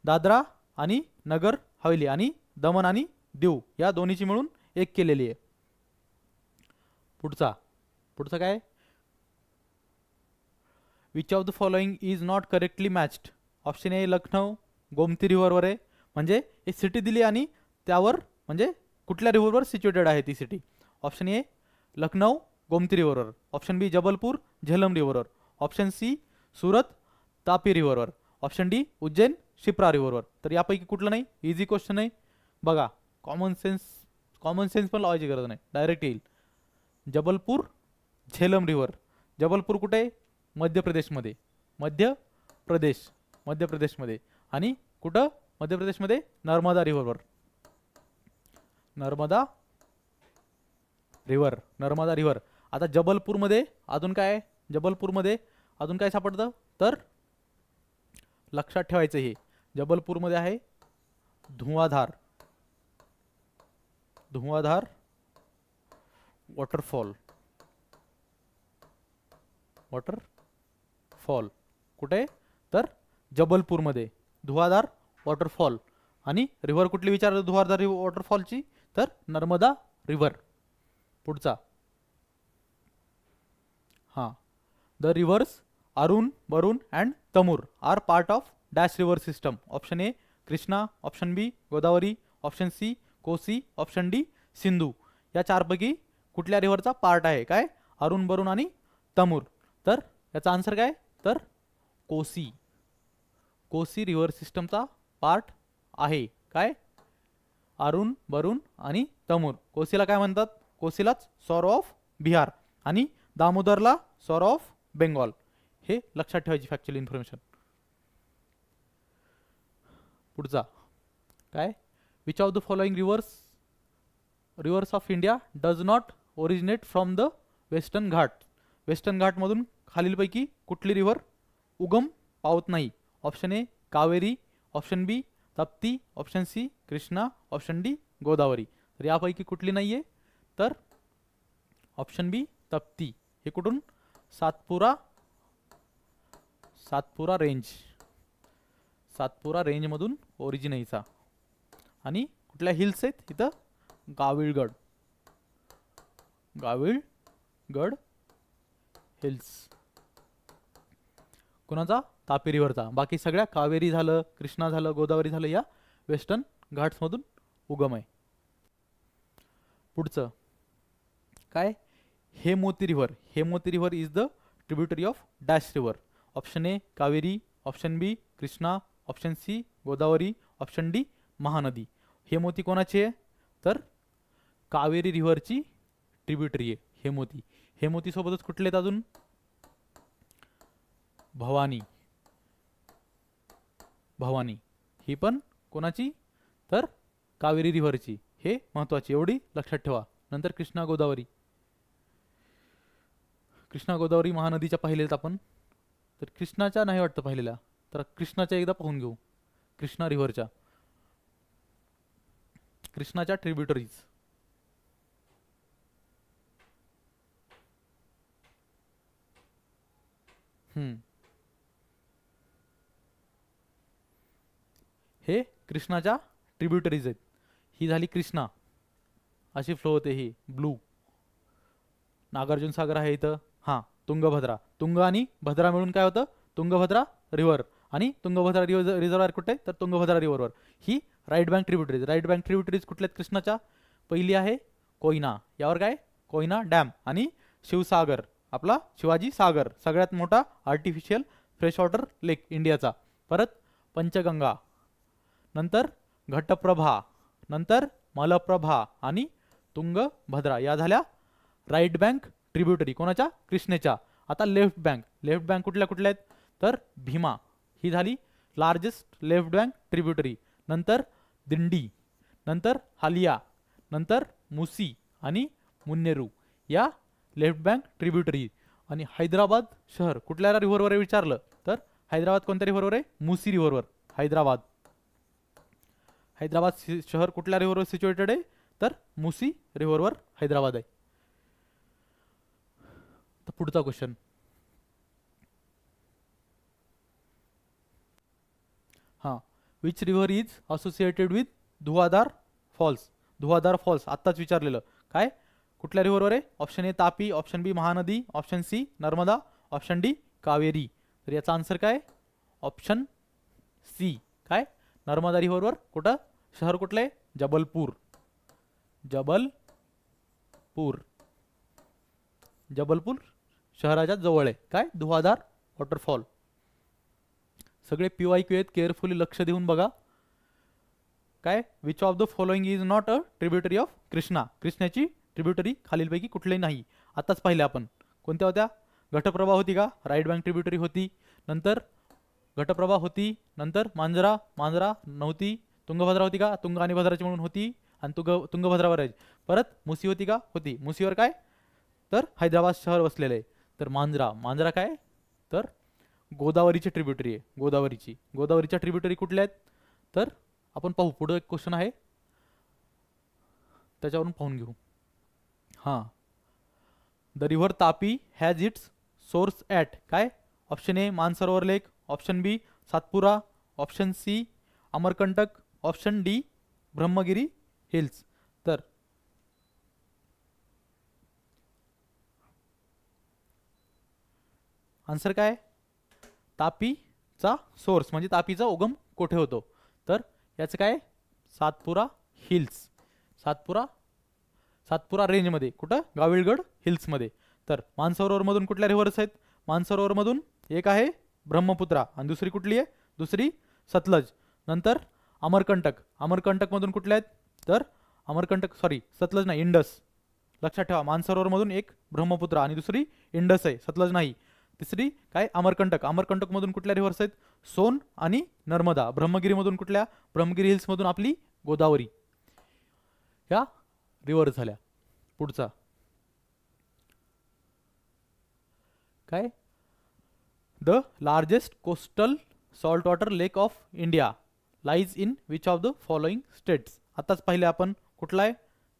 दादरा आणि नगर हवेली आणि दमन आणि दीव या दोन्हीची मिळून एक केलेली आहे. पुढचा काय which of the following is not correctly matched. Option A Lucknow Gomti रिव्हरवर आहे म्हणजे एक सिटी दिली आणि त्यावर म्हणजे कुठल्या रिव्हरवर सिच्युएटेड आहे ती city. Option A Lucknow Gomti रिव्हरवर, ऑप्शन बी जबलपूर झेलम रिव्हरवर, ऑप्शन सी सुरत तापी रिव्हरवर, ऑप्शन डी उज्जैन शिप्रा रिव्हरवर. तर यापैकी कुठलं नाही इझी क्वेश्चन आहे बघा. कॉमन सेन्स पण लावायची गरज नाही डायरेक्ट येईल. जबलपूर झेलम रिव्हर. जबलपूर कुठे मध्य प्रदेशमध्ये. मध्य प्रदेशमध्ये आणि कुठं मध्य प्रदेशमध्ये नर्मदा रिव्हरवर. नर्मदा रिव्हर. आता जबलपूरमध्ये अजून काय सापडतं तर लक्षात ठेवायचं हे जबलपूरमध्ये आहे धुआंधार वॉटरफॉल. कुठे तर जबलपूरमध्ये धुआंधार वॉटरफॉल. आणि रिव्हर कुठली विचारलं धुआंधार वॉटरफॉलची तर नर्मदा रिव्हर. पुढचा हां the rivers Arun Varun and Tamur are part of dash river system. Option A Krishna, option B Godavari, option C Kosi, option D Sindhu. या चारपैकी कुठल्या रिव्हरचा पार्ट आहे काय अरुण वरुण आणि तमूर. तर याचा आन्सर काय तर कोसी रिव्हर सिस्टमचा पार्ट आहे काय अरुण वरुण आणि तमूर. कोसीला काय म्हणतात कोसीलाच सॉरो ऑफ बिहार आणि दामोदरला सॉरो ऑफ बेंगॉल. हे लक्षात ठेवायची फॅक्च्युअल इन्फॉर्मेशन. पुढचा काय which of the following rivers of India does not originate from the western ghat. Western घाटमधून खालीलपैकी कुठली रिव्हर उगम पावत नाही. Option A Kaveri, option B Tapti, option C Krishna, option D Godavari. तर यापैकी कुठली नाहीये तर ऑप्शन बी तप्ती. हे कुठून सातपुरा रेंजमधून ओरिजिनेचा. आणि कुठल्या हिल्स आहेत इथं गाविळगड हिल्स. कोणाचा तापी रिव्हरचा. बाकी सगळ्या कावेरी झालं कृष्णा झालं गोदावरी झालं या वेस्टर्न घाट्समधून उगम आहे. पुढचं काय Hemavati river is the tributary of dash river. Option A Kaveri, option B Krishna, option C Godavari, option D Mahanadi. Hemavati कोणाची आहे तर कावेरी रिव्हरची ट्रिब्युटरी आहे हेमोती. हेमोती सोबतच कुठले आहेत अजून भवानी ही पण कोणाची तर कावेरी रिव्हरची. हे महत्वाची एवढी लक्षात ठेवा. नंतर कृष्णा गोदावरी. कृष्णा गोदावरी महानदीच्या पाहिलेत आपण, तर कृष्णाच्या नाही वाटतं पाहिलेल्या, तर कृष्णाच्या एकदा पाहून घेऊ. कृष्णा रिव्हरच्या, कृष्णाच्या ट्रिब्युटरीज. हे कृष्णाच्या ट्रिब्युटरीज आहेत. ही झाली कृष्णा, अशी फ्लो होते ही ब्लू. नागार्जुन सागर आहे इथं. हां, तुंगभद्रा, तुंग आणि भद्रा मिळून काय होतं, तुंगभद्रा रिव्हर. आणि तुंगभद्रा रिझर्वायर कुठे, तर तुंगभद्रा रिव्हरवर. ही right bank tributaries. Right bank tributaries कुठल्या आहेत कृष्णाच्या, पहिली आहे कोयना, यावर काय कोयना डॅम. आणि शिवसागर, आपला शिवाजी सागर, सगळ्यात मोठा आर्टिफिशियल फ्रेश वॉटर लेक इंडियाचा. परत पंचगंगा, नंतर घटप्रभा, नंतर मलप्रभा आणि तुंगभद्रा, या झाल्या राईट बँक ट्रिब्युटरी कोणाच्या, कृष्णेच्या. आता लेफ्ट बँक, लेफ्ट बँक कुठल्या कुठल्या आहेत, तर भीमा, ही झाली लार्जेस्ट लेफ्ट बँक ट्रिब्युटरी. नंतर दिंडी, नंतर हालिया, नंतर मुसी आणि मुन्नेरू, या लेफ्ट बँक ट्रिब्युटरी. आणि हैदराबाद शहर कुठल्या रिव्हरवर आहे विचारलं, तर हैदराबाद कोणत्या रिव्हरवर आहे, मुसी रिव्हरवर. हैदराबाद, हैदराबाद शहर कुठल्या रिव्हरवर सिच्युएटेड आहे, तर मुसी रिव्हरवर हैदराबाद आहे. तर पुढचा क्वेश्चन, हां, which river is associated with Dhuandhar falls. Dhuandhar falls आत्ताच विचारलेलं, काय कुठल्या रिव्हरवर आहे, option A Tapi, option B Mahanadi, option C Narmada, option D Kaveri. तर याचा आन्सर काय, ऑप्शन सी, काय नर्मदा रिव्हरवर. कुठं, शहर कुठलं आहे, जबलपूर. जबलपूर, जबलपूर शहराच्या जवळ आहे काय धुवाधार वॉटरफॉल. सगळे PYQ आहेत, केअरफुली लक्ष देऊन बघा. काय, which of the following is not a tributary of Krishna. कृष्णाची ट्रिब्युटरी खालीलपैकी कुठलेही नाही. आताच पाहिले आपण, कोणत्या होत्या, घटप्रभा होती का, राईट बँक ट्रिब्युटरी होती. नंतर घटप्रभा होती, नंतर मांजरा, मांजरा नव्हती. तुंगभद्रा होती का, तुंग आणि भद्राची म्हणून होती, आणि तुंगभद्रावर आहे. परत मुसी होती का, होती. मुसीवर काय, तर हैदराबाद शहर वसलेलं आहे. तर मांजरा, मांजरा काय, तर गोदावरीची ट्रिब्युटरी आहे, गोदावरीची. गोदावरीच्या ट्रिब्युटरी कुठल्या आहेत, तर आपण पाहू, पुढे एक क्वेश्चन आहे त्याच्यावरून पाहून घेऊ. हां, the river Tapi has its source at, काय option A Mansarovar lake, option B Satpura, option C Amarkantak, option D Brahmagiri hills. तर आन्सर काय, तापीचा सोर्स म्हणजे तापीचा उगम कोठे होतो, तर याचं काय, सातपुरा हिल्स. सातपुरा, सातपुरा रेंजमध्ये, कुठं, गाविलगड हिल्समध्ये. तर मानसरोवरमधून कुठल्या रिव्हर्स आहेत, मानसरोवरमधून एक आहे ब्रह्मपुत्रा, आणि दुसरी कुठली आहे, दुसरी सतलज. नंतर अमरकंटक, अमरकंटकमधून कुठल्या आहेत, तर अमरकंटक, सॉरी सतलज नाही, इंडस. लक्षात ठेवा, मानसरोवरमधून एक ब्रह्मपुत्रा आणि दुसरी इंडस आहे, सतलज नाही. तिसरी काय, अमरकंटक. अमरकंटकमधून कुठल्या रिव्हर्स आहेत, सोन आणि नर्मदा. ब्रह्मगिरीमधून कुठल्या, ब्रह्मगिरी हिल्समधून आपली गोदावरी. या रिव्हर झाल्या. पुढचा काय, the largest coastal salt water lake of India lies in which of the following states. आताच पाहिले आपण, कुठला आहे,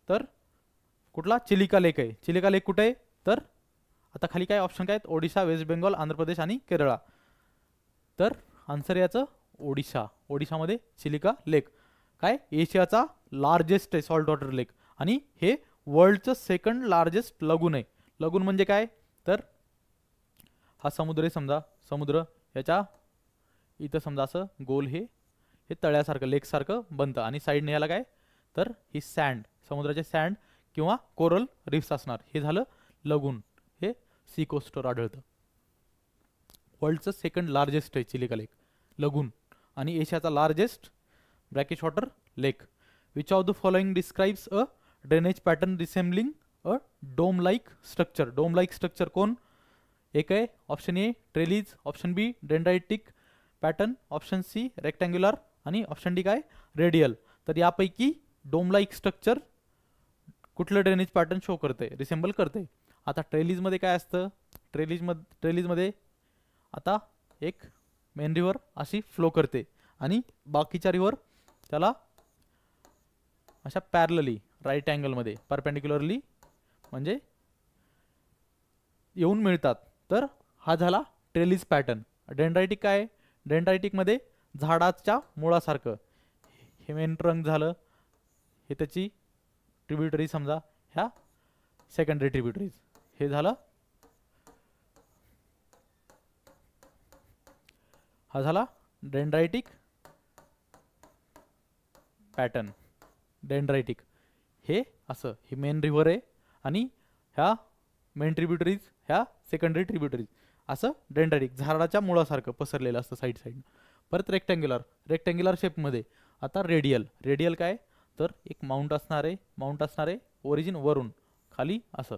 तर कुठला, चिलिका लेक आहे. चिलिका लेक कुठे आहे, तर आता खाली काय ऑप्शन काय आहेत, ओडिशा, वेस्ट बेंगॉल, आंध्र प्रदेश आणि केरळा. तर आन्सर याचं ओडिशा. ओडिशामध्ये चिलिका लेक काय, एशियाचा लार्जेस्ट आहे सॉल्ट वॉटर लेक, आणि हे वर्ल्डचं सेकंड लार्जेस्ट लगून आहे. लगून म्हणजे काय, तर हा समुद्र आहे समजा, समुद्र याच्या इथं समजा असं गोल हे तळ्यासारखं लेकसारखं बनतं, आणि साईडने याला काय, तर ही सँड, समुद्राचे सँड किंवा कोरल रिफ्स असणार. हे झालं लगून, हे सी कोस्टवर आढळतं. वर्ल्डचं सेकंड लार्जेस्ट आहे चिलिका लेक, लगून. आणि एशियाचा largest brackish water lake. Which of the following describes a drainage pattern resembling a dome like structure. Dome like structure कोण, एक आहे option A trellis, option B dendritic pattern, option C rectangular, आणि option D काय, radial. तर यापैकी dome like structure कुठलं drainage pattern show करते, resemble करते. आता ट्रेलीजमध्ये काय असतं, ट्रेलिजमध्ये आता एक मेन रिव्हर अशी फ्लो करते आणि बाकीच्या रिव्हर त्याला अशा पॅरलली राईट अँगलमध्ये परपेंडिक्युलरली म्हणजे येऊन मिळतात. तर हा झाला ट्रेलिज पॅटर्न. डेंड्रायटिक काय? डेंड्रायटिकमध्ये झाडाच्या मुळासारखं हे मेन ट्रंक झालं, हे त्याची ट्रिब्युटरी समजा, ह्या सेकंडरी ट्रिब्युटरीज, हे झालं. हा झाला डेंड्रायटिक पॅटर्न. डेंड्रायटिक हे असं, हे मेन रिव्हर आहे आणि ह्या मेन ट्रिब्युटरीज, ह्या सेकंडरी ट्रिब्युटरीज, असं डेंड्रायटिक झाडाच्या मुळासारखं पसरलेलं असतं साईड साईड. परत रेक्टँग्युलर शेपमध्ये. आता रेडियल काय? तर एक माउंट असणार आहे ओरिजिन वरून खाली असं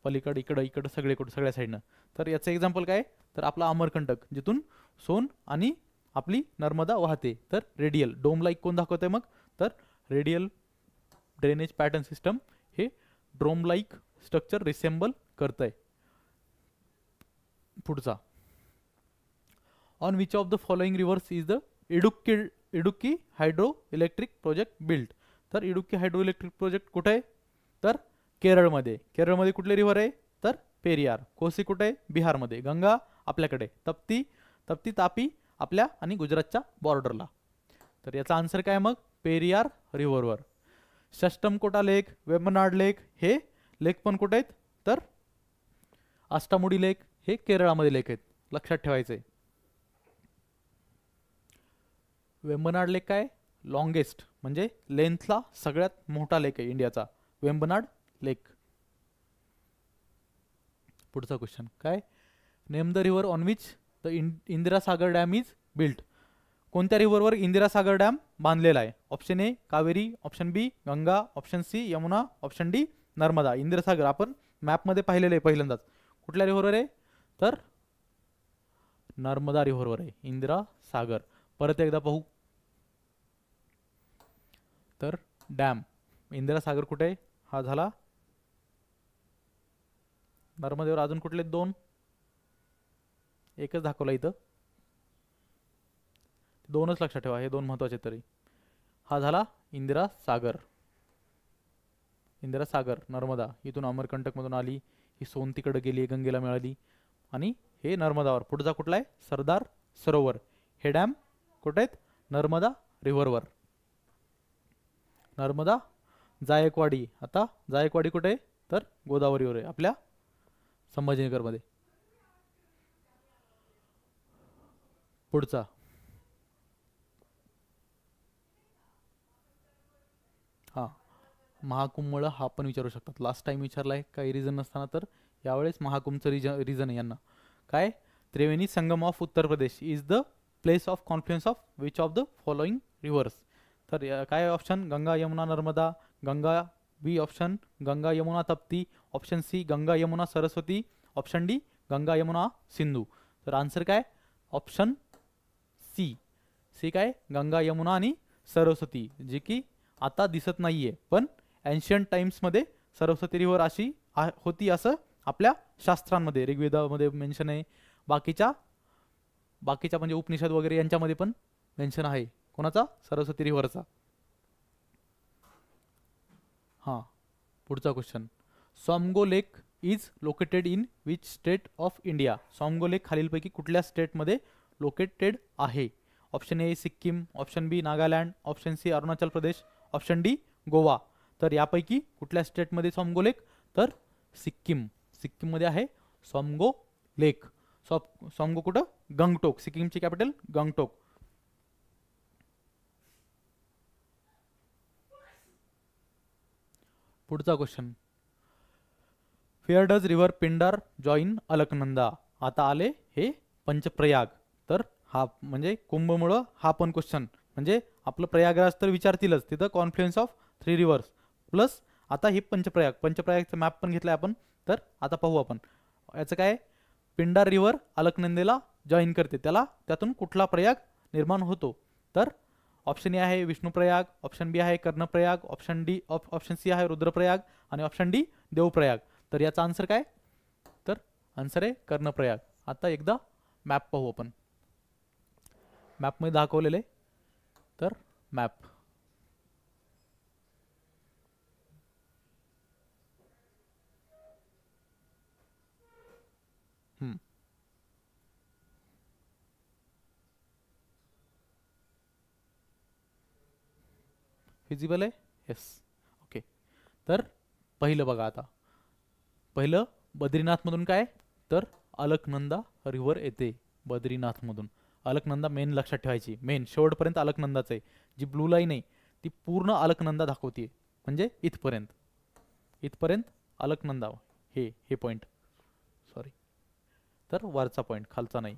पलीकडे इकडं सगळ्या साईडनं. तर याचं एक्झाम्पल काय? तर आपला अमरकंटक, जिथून सोन आणि आपली नर्मदा वाहते. तर रेडियल डोम लाईक कोण दाखवतंय मग? तर रेडियल ड्रेनेज पॅटर्न सिस्टम हे डोम लाईक स्ट्रक्चर रिसेंबल करतंय. पुढचा, on which of the following rivers is the Idukki hydro electric project built? तर इडुक्की हायड्रो इलेक्ट्रिक प्रोजेक्ट कुठे आहे? तर केरळमध्ये. केरळमध्ये कुठले रिव्हर आहे? तर पेरियार. कोसी कुठे आहे? बिहारमध्ये. गंगा आपल्याकडे. तापी आपल्या आणि गुजरातच्या बॉर्डरला. तर याचा आन्सर काय मग? पेरियार रिव्हरवर. षष्टमकोटा लेक, वेम्बनाड लेक, हे लेक पण कुठे आहेत? तर अष्टामुडी लेक हे केरळामध्ये लेक आहेत, लक्षात ठेवायचे. वेम्बनाड लेक काय? लॉंगेस्ट म्हणजे लेंथला सगळ्यात मोठा लेक आहे इंडियाचा, वेम्बनाड लेक. पुढचा क्वेश्चन काय? Name the river on which the Indira Sagar dam is built? कोणत्या रिव्हरवर इंदिरा सागर डॅम बांधलेला आहे? Option A Kaveri, option B Ganga, option C Yamuna, option D Narmada. Indira Sagar आपण मॅपमध्ये पाहिलेलं आहे पहिल्यांदाच. कुठल्या रिव्हरवर आहे? तर नर्मदा रिव्हरवर आहे इंदिरा सागर. परत एकदा पाहू. तर डॅम इंदिरा सागर कुठे आहे? हा झाला. नर्मदेवर अजून कुठले दोन? एकच दाखवला इथं, दोनच लक्षात ठेवा, हे दोन महत्वाचे. तरी हा झाला इंदिरा सागर. इंदिरा सागर नर्मदा इथून अमरकंटक मधून आली, ही सोन तिकडे गेली, गंगेला मिळाली, आणि हे नर्मदावर. पुढचा कुठला आहे? सरदार सरोवर. हे डॅम कुठे आहेत? नर्मदा रिव्हरवर. नर्मदा जायकवाडी. आता जायकवाडी कुठे आहे? तर गोदावरीवर आहे आपल्या संभाजीनगरमध्ये. पुढचा, हा महाकुंभमुळे हा पण विचारू शकतात. लास्ट टाइम विचारलाय काही रिझन नसताना, तर यावेळेस महाकुंभचं रिझन आहे यांना. काय? त्रिवेणी Sangam of Uttar Pradesh is the place of confluence of which of the following rivers? तर काय option? Ganga Yamuna Narmada. Ganga B option Ganga Yamuna Tapti. Option C Ganga Yamuna Saraswati. Option D Ganga Yamuna Sindhu. तर आन्सर काय? Option C. सी काय? गंगा यमुना आणि सरस्वती, जी की आता दिसत नाहीये, पण एन्शियंट टाइम्समध्ये सरस्वती रिव्हर अशी होती असं आपल्या शास्त्रांमध्ये, ऋग्वेदामध्ये मेन्शन आहे. बाकीच्या म्हणजे उपनिषद वगैरे यांच्यामध्ये पण मेन्शन आहे. कोणाचा? सरस्वती रिव्हरचा. हां, पुढचा question, Tsomgo lake is located in which state of India? Tsomgo lake खालीलपैकी कुठल्या स्टेटमध्ये लोकेटेड आहे? Option A Sikkim, option B Nagaland, option C Arunachal Pradesh, option D Goa. तर यापैकी कुठल्या स्टेटमध्ये सॉमगो लेक? तर सिक्कीम. सिक्कीममध्ये आहे सॉमगो लेक. सॉमगो कुठं? गंगटोक. सिक्कीमची कॅपिटल गंगटोक. पुढचा question, where does river Pindar join Alaknanda? आता आले हे पंचप्रयाग. तर हा म्हणजे कुंभमुळं हा पण क्वेश्चन, म्हणजे आपलं प्रयागराज तर विचारतीलच, तिथं कॉन्फ्लुएन्स ऑफ 3 रिव्हर्स प्लस आता हे पंचप्रयागचं मॅप पण घेतलाय आपण. तर आता पाहू आपण याचं काय. पिंडार रिव्हर अलकनंदेला जॉईन करते, त्यातून कुठला प्रयाग निर्माण होतो? तर ऑप्शन ए आहे विष्णुप्रयाग, ऑप्शन बी आहे कर्णप्रयाग, ऑप्शन सी आहे रुद्रप्रयाग आणि ऑप्शन डी देवप्रयाग. तर याचा आन्सर काय? तर आन्सर आहे कर्णप्रयाग. आता एकदा मॅप पाहू आपण. मॅपमध्ये दाखवलेले तर मॅप. फिजिबल आहे. येस. ओके. तर पहिलं बघा आता. पहिलं बद्रीनाथमधून काय तर अलकनंदा रिव्हर येते बद्रीनाथमधून. अलकनंदा मेन लक्षात ठेवायची. मेन शेवटपर्यंत अलकनंदाच आहे. जी ब्लू लाईन आहे ती पूर्ण अलकनंदा दाखवते. म्हणजे इथपर्यंत इथपर्यंत अलकनंदा. हे पॉईंट सॉरी. तर वरचा पॉईंट खालचा नाही.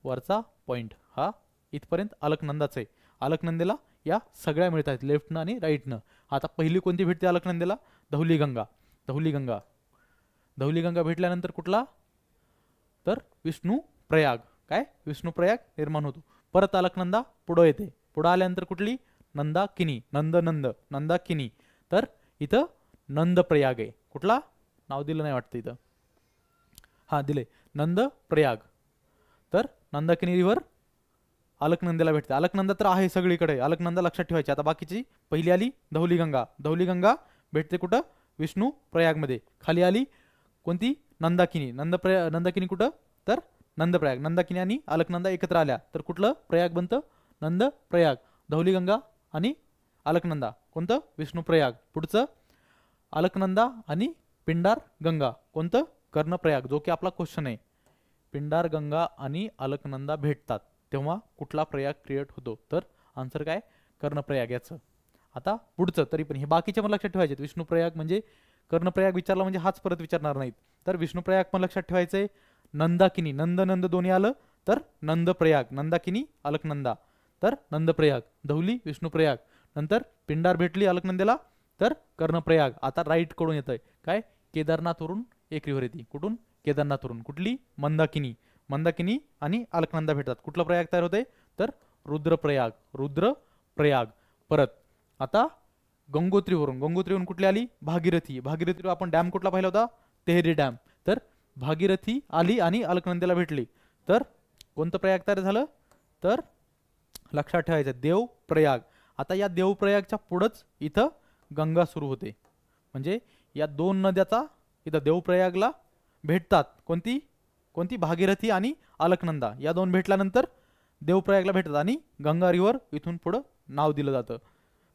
वरचा पॉईंट हा इथपर्यंत अलकनंदाच आहे. अलकनंदेला या सगळ्या मिळत आहेत लेफ्टनं आणि राईटनं. आता पहिली कोणती भेटते अलकनंदेला? धौलीगंगा. धौलीगंगा. धौलीगंगा भेटल्यानंतर कुठला तर विष्णू प्रयाग. काय विष्णू प्रयाग निर्माण होतो. परत अलकनंदा पुढं येते. पुढं आल्यानंतर कुठली नंदाकिनी. नंदाकिनी. तर इथं नंदप्रयाग आहे. कुठला नाव दिलं नाही वाटतं इथं. हां दिले नंदप्रयाग. तर नंदाकिनी रिव्हर अलकनंदेला भेटते. अलकनंदा तर आहे सगळीकडे. अलकनंदा लक्षात ठेवायची. आता बाकीची पहिली आली धौलीगंगा. धौलीगंगा भेटते कुठं विष्णू प्रयागमध्ये. खाली आली कोणती नंदाकिनी. नंदाकिनी कुठं तर नंदप्रयाग. नंदाकिनी आणि अलकनंदा एकत्र आल्या तर कुठलं प्रयाग बनतं नंदप्रयाग. धौलीगंगा आणि अलकनंदा कोणतं विष्णू प्रयाग. पुढचं अलकनंदा आणि पिंडार गंगा कोणतं कर्णप्रयाग. जो की आपला क्वेश्चन आहे. पिंडार गंगा आणि अलकनंदा भेटतात तेव्हा कुठला प्रयाग क्रिएट होतो तर आन्सर काय कर्णप्रयाग याचं. आता पुढचं तरी पण हे बाकीचे पण लक्षात ठेवायचे. विष्णुप्रयाग म्हणजे कर्णप्रयाग विचारला म्हणजे हाच परत विचारणार नाहीत. तर विष्णुप्रयाग पण लक्षात ठेवायचंय. नंदाकिनी नंद दोन्ही आलं तर नंदप्रयाग. नंदाकिनी अलकनंदा तर नंदप्रयाग. धौली विष्णुप्रयाग. नंतर पिंडार भेटली अलकनंदेला तर कर्णप्रयाग. आता राईट कडून येत आहे काय केदारनाथवरून एक रिव्हर येते. कुठून केदारनाथवरून. कुठली मंदाकिनी. मंदाकिनी आणि अलकनंदा भेटतात. कुठला प्रयाग तयार होते तर रुद्रप्रयाग. रुद्रप्रयाग. परत आता गंगोत्रीवरून कुठली आली भागीरथी. भागीरथीवर आपण डॅम कुठला पाहिला होता तेहरी डॅम. तर भागीरथी आली आणि अलकनंदेला भेटली तर कोणतं प्रयाग तयार झालं तर लक्षात ठेवायचं देवप्रयाग. आता या देवप्रयागच्या पुढंच इथं गंगा सुरू होते. म्हणजे या दोन नद्याचा इथं देवप्रयागला भेटतात. कोणती कोणती भागीरथी आणि अलकनंदा. या दोन भेटल्यानंतर देवप्रयागला भेटतात आणि गंगा रिव्हर इथून पुढं नाव दिलं जातं.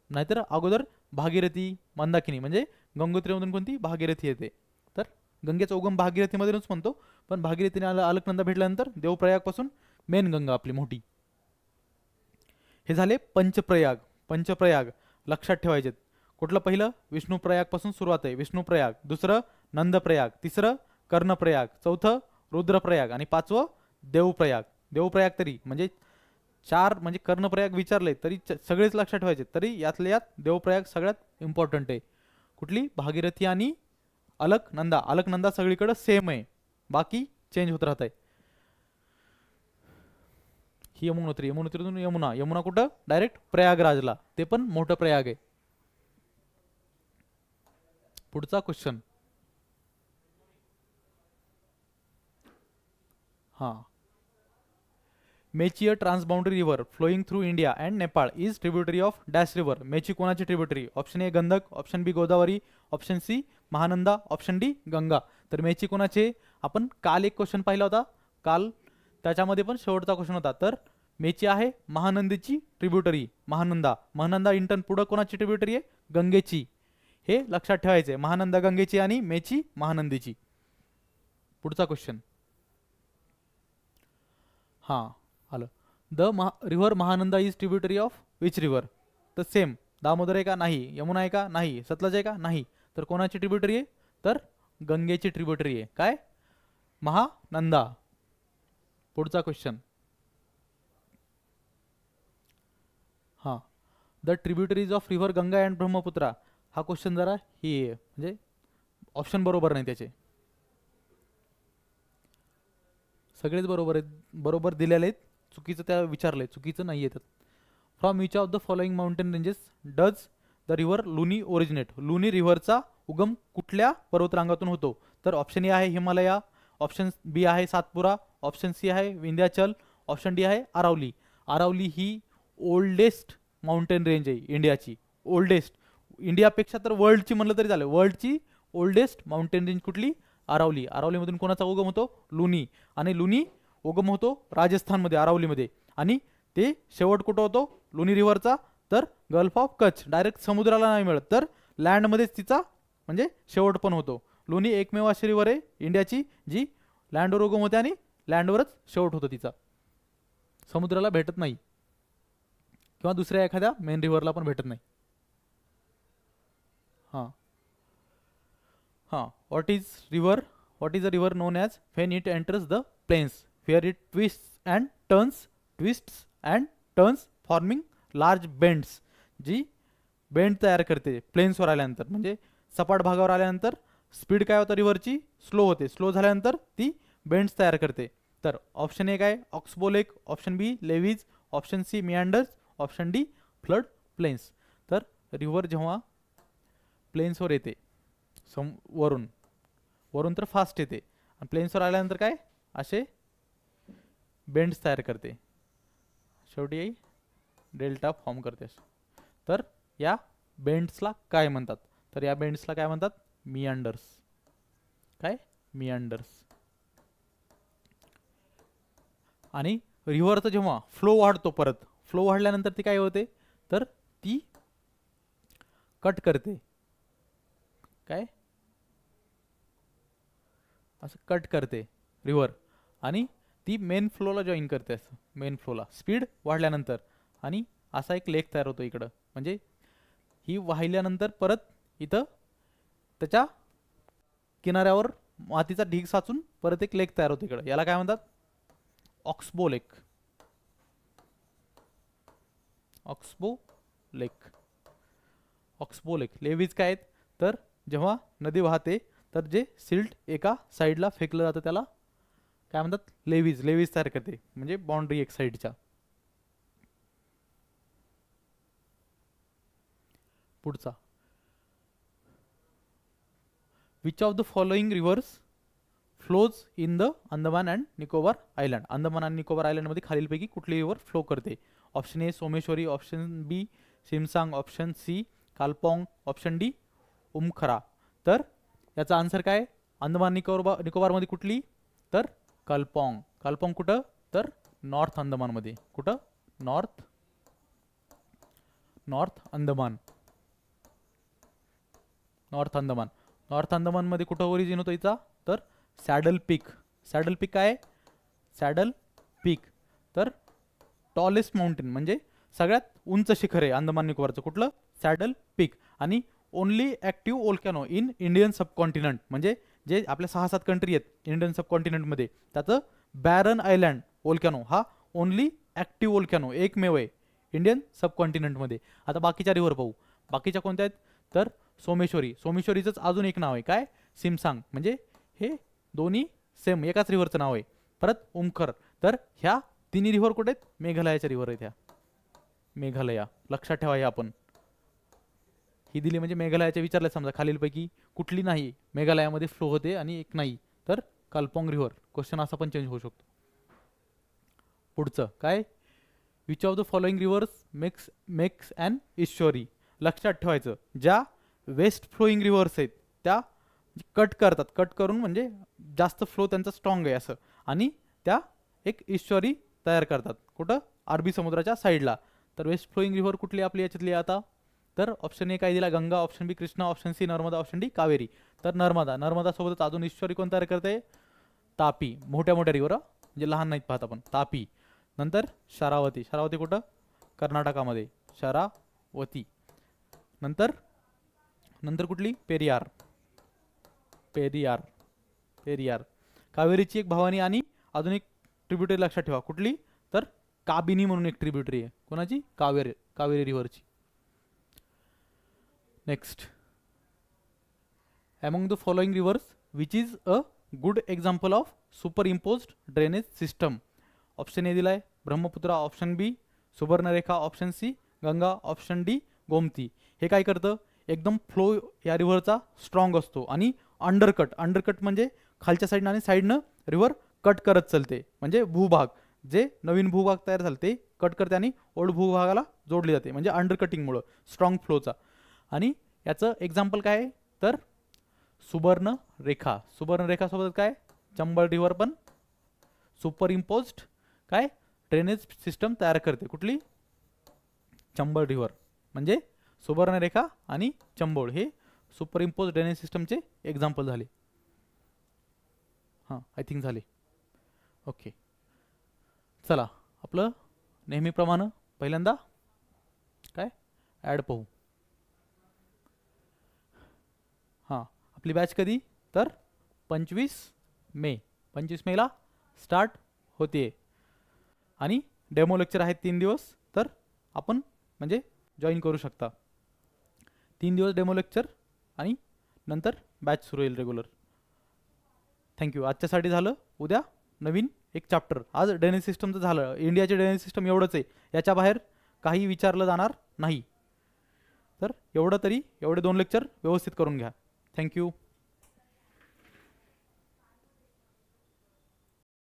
नाहीतर अगोदर भागीरथी मंदाकिनी म्हणजे गंगोत्रीमधून कोणती भागीरथी येते. तर गंगेचा उगम भागीरथीमधूनच म्हणतो. पण भागीरथीने अलकनंदा भेटल्यानंतर देवप्रयागपासून मेन गंगा आपली मोठी. हे झाले पंचप्रयाग. पंचप्रयाग लक्षात ठेवायचे. कुठलं पहिलं विष्णुप्रयाग पासून सुरुवात आहे विष्णुप्रयाग. दुसरं नंदप्रयाग. तिसरं कर्णप्रयाग. चौथं रुद्रप्रयाग आणि पाचवं देवप्रयाग. देवप्रयाग तरी म्हणजे चार म्हणजे कर्णप्रयाग विचारले तरी सगळेच लक्षात ठेवायचे. तरी यातल्या यात देवप्रयाग सगळ्यात इम्पॉर्टंट आहे. कुठली भागीरथी आणि अलकनंदा. अलकनंदा सगळीकडे सेम आहे बाकी चेंज होत राहत आहे. ही यमुनोत्री. यमुनोत्रीतून यमुना. यमुना कुठं डायरेक्ट प्रयागराजला. ते पण मोठं प्रयाग आहे. पुढचा क्वेश्चन. हां Mechi a transboundary river flowing through India and Nepal is tributary of dash river. Mechi कोणाची tributary. Option A Gandak. Option B Godavari. Option C Mahananda. Option D Ganga. तर मेची कोणाचे आपण काल एक क्वेश्चन पाहिला होता. काल त्याच्यामध्ये पण शेवटचा क्वेश्चन होता. तर मेची आहे महानंदीची ट्रिब्युटरी महानंदा. महानंदा इंटर्न पुढं कोणाची ट्रिब्युटरी आहे गंगेची. हे लक्षात ठेवायचे. महानंदा गंगेची आणि मेची महानंदीची. पुढचा क्वेश्चन. हां आलं. River Mahananda is tributary of which river. तर सेम दामोदर आहे का नाही. यमुना आहे का नाही. सतलज आहे का नाही. तर कोणाची ट्रिब्युटरी आहे तर गंगेची ट्रिब्युटरी आहे. काय महानंदा. पुढचा क्वेश्चन. हां the tributaries of river Ganga and Brahmaputra. हा क्वेश्चन जरा ही आहे म्हणजे ऑप्शन बरोबर नाही त्याचे. सगळेच बरोबर आहेत. बरोबर दिलेले आहेत. चुकीचं त्या विचारलंय. चुकीचं नाही येतात. From which of the following mountain ranges does the river Luni originate. Luni रिव्हरचा उगम कुठल्या पर्वतरांगातून होतो तर ऑप्शन ए आहे हिमालया, ऑप्शन बी आहे सातपुरा, ऑप्शन सी आहे विंध्याचल, ऑप्शन डी आहे आरावली. आरावली ही ओल्डेस्ट माउंटेन रेंज आहे इंडियाची, ओल्डेस्ट, इंडियापेक्षा तर वर्ल्डची म्हणलं तरी चालेल, वर्ल्डची ओल्डेस्ट माउंटेन रेंज कुठली? आरावली. आरावलीमधून कोणाचा उगम होतो? लुनी. आणि लुनी उगम होतो राजस्थानमध्ये, आरावलीमध्ये. आणि ते शेवट कुठं होतो लुनी रिव्हरचा? तर गल्फ ऑफ कच्छ. डायरेक्ट समुद्राला नाही मिळत, तर लँडमध्येच तिचा म्हणजे शेवट पण होतो. लुनी एकमेव अशी रिव्हर आहे इंडियाची जी लँडवर उगम होते आणि लँडवरच शेवट होतो तिचा, समुद्राला भेटत नाही किंवा दुसऱ्या एखाद्या मेन रिव्हरला पण भेटत नाही. हां हां what is river? What is a river known as when it enters the plains where it twists and turns forming large bends. जी बेंड तयार करते प्लेन्सवर आल्यानंतर, म्हणजे सपाट भागावर आल्यानंतर स्पीड काय होतं रिव्हरची? स्लो होते. स्लो झाल्यानंतर ती बेंड्स तयार करते. तर ऑप्शन ए काय? Oxbow lake, option B levees, option C meanders, option D flood plains. तर रिव्हर जेव्हा प्लेन्सवर येते वरून वरून तर फास्ट येते आणि प्लेन्सवर आल्यानंतर काय असे बेंड्स तयार करते, शेवटी डेल्टा फॉर्म करते. तर या बेंड्सला काय म्हणतात? तर या बेंड्सला काय म्हणतात? मियांडर्स. काय? मियांडर्स. आणि रिव्हरचं जेव्हा फ्लो वाढतो, परत फ्लो वाढल्यानंतर ती काय होते? तर ती कट करते. काय? असं कट करते रिव्हर आणि ती मेन फ्लोला जॉईन करते. असं मेन फ्लोला स्पीड वाढल्यानंतर आणि असा एक लेक तयार होतो इकडं. म्हणजे ही वाहिल्यानंतर परत इथं त्याच्या किनाऱ्यावर मातीचा ढीग साचून परत एक लेक तयार होतो इकडं. याला काय म्हणतात? ऑक्सबो लेक. ऑक्सबो लेक. ऑक्सबो लेक. लेव्हिज काय आहेत? तर जेव्हा नदी वाहते तर जे सिल्ट एका साईडला फेकलं जातं त्याला काय म्हणतात? लेव्हिज. लेव्हिज तयार करते, म्हणजे बाउंड्री एक साईडच्या. पुढचा, which of the following rivers flows in the Andaman and Nicobar island? Andaman आणि निकोबार आयलँडमध्ये खालीलपैकी कुठली रिव्हर फ्लो करते? Option A Someshwari, option B Simsang, option C Kalpong, option D Umkhrah. तर याचा आन्सर काय? अंदमान निकोबारमध्ये कुठली? तर कालपॉंग. कालपॉंग कुठं? तर नॉर्थ अंदमानमध्ये. कुठं? North Andaman. North Andaman. North अंदमानमध्ये कुठं ओरिजिन होतं हिचा? तर सॅडल पीक. सॅडल पीक काय? सॅडल पीक तर टॉलेस्ट माउंटेन, म्हणजे सगळ्यात उंच शिखर आहे अंदमान निकोबारचं. कुठलं? Saddle peak. आणि only active volcano in Indian subcontinent, म्हणजे जे आपल्या 6-7 कंट्री आहेत इंडियन सबकॉन्टिनेंटमध्ये, त्याचं बॅरन आयलँड ओल्कॅनो हा ओनली ॲक्टिव्ह ओल्कॅनो एकमेव आहे इंडियन सबकॉन्टिनेंटमध्ये. आता बाकीच्या रिव्हर पाहू. बाकीच्या कोणत्या आहेत? तर सोमेश्वरी. सोमेश्वरीचंच अजून एक नाव आहे काय? सिमसांग. म्हणजे हे दोन्ही सेम एकाच रिव्हरचं नाव आहे. परत उमखर. तर ह्या तिन्ही रिव्हर कुठे आहेत? मेघालयाच्या रिव्हर आहेत ह्या. मेघालया लक्षात ठेवा. हे आपण ही दिली म्हणजे मेघालयाच्या विचारल्या समजा खालीलपैकी कुठली नाही मेघालयामध्ये फ्लो होते आणि एक नाही, तर कालपॉंग रिव्हर. क्वेश्चन असा पण चेंज होऊ शकतो. पुढचं काय? Which of the following rivers makes an estuary? लक्षात ठेवायचं, ज्या वेस्ट फ्लोईंग रिव्हर्स आहेत त्या कट करतात. कट करून म्हणजे जास्त फ्लो त्यांचा स्ट्रॉंग आहे असं, आणि त्या एक इश्युरी तयार करतात. कुठं? अरबी समुद्राच्या साईडला. तर वेस्ट फ्लोईंग रिव्हर कुठली आपली याच्यातली आता? तर ऑप्शन ए काय दिला? Ganga, option B Krishna, option C Narmada, option D Kaveri. तर नर्मदा. नर्मदा सोबतच अजून इश्युरी कोण तयार करते? तापी. मोठ्या मोठ्या रिव्हर, म्हणजे लहान नाहीत पाहत आपण. तापी. नंतर शरावती. शरावती कुठं? कर्नाटकामध्ये. शरावती. नंतर कुठली? पेरियार. पेरियार. पेरियार. कावेरीची एक भवानी आणि अजून एक ट्रिब्युटरी लक्षात ठेवा. कुठली? तर काबिनी म्हणून एक ट्रिब्युटरी आहे. कोणाची? कावेरी रिव्हरची. Next, among the following rivers which is a good example of superimposed drainage system? Option A दिलाय Brahmaputra, option B Subarnarekha, option C Ganga, option D Gomti. हे काय करतं? एकदम फ्लो या रिव्हरचा स्ट्रॉंग असतो आणि अंडरकट, अंडरकट म्हणजे खालच्या साईडनं आणि साईडनं रिव्हर कट करत चालते, म्हणजे भूभाग, जे नवीन भूभाग तयार झाले ते कट करते आणि ओल्ड भूभागाला जोडली जाते, म्हणजे अंडरकटिंगमुळं स्ट्रॉंग फ्लोचा. आणि याचं एक्झाम्पल काय आहे तर सुबर्ण रेखा. सुबर्ण रेखासोबत काय चंबळ रिव्हर पण सुपर इम्पोज्ड काय ड्रेनेज सिस्टम तयार करते. कुठली? चंबळ रिव्हर. म्हणजे सुवर्णरेखा आणि चंबळ हे सुपर इम्पोज ड्रेनेज सिस्टमचे एक्झाम्पल झाले. हां, आय थिंक झाले. ओके, चला आपलं नेहमीप्रमाणे पहिल्यांदा काय ॲड पाहू. हां, आपली बॅच कधी तर 25 मे, 25 मेला स्टार्ट होते आणि डेमो लेक्चर आहेत 3 दिवस, तर आपण म्हणजे जॉईन करू शकता. 3 दिवस डेमो लेक्चर आणि नंतर बॅच सुरू होईल रेग्युलर. थँक्यू. आजच्यासाठी झालं. उद्या नवीन एक चॅप्टर. आज ड्रेनेज सिस्टमचं झालं. इंडियाचे ड्रेनेज सिस्टम एवढंच आहे, याच्या बाहेर काही विचारलं जाणार नाही. तर एवढं तरी एवढे 2 लेक्चर व्यवस्थित करून घ्या. थँक्यू.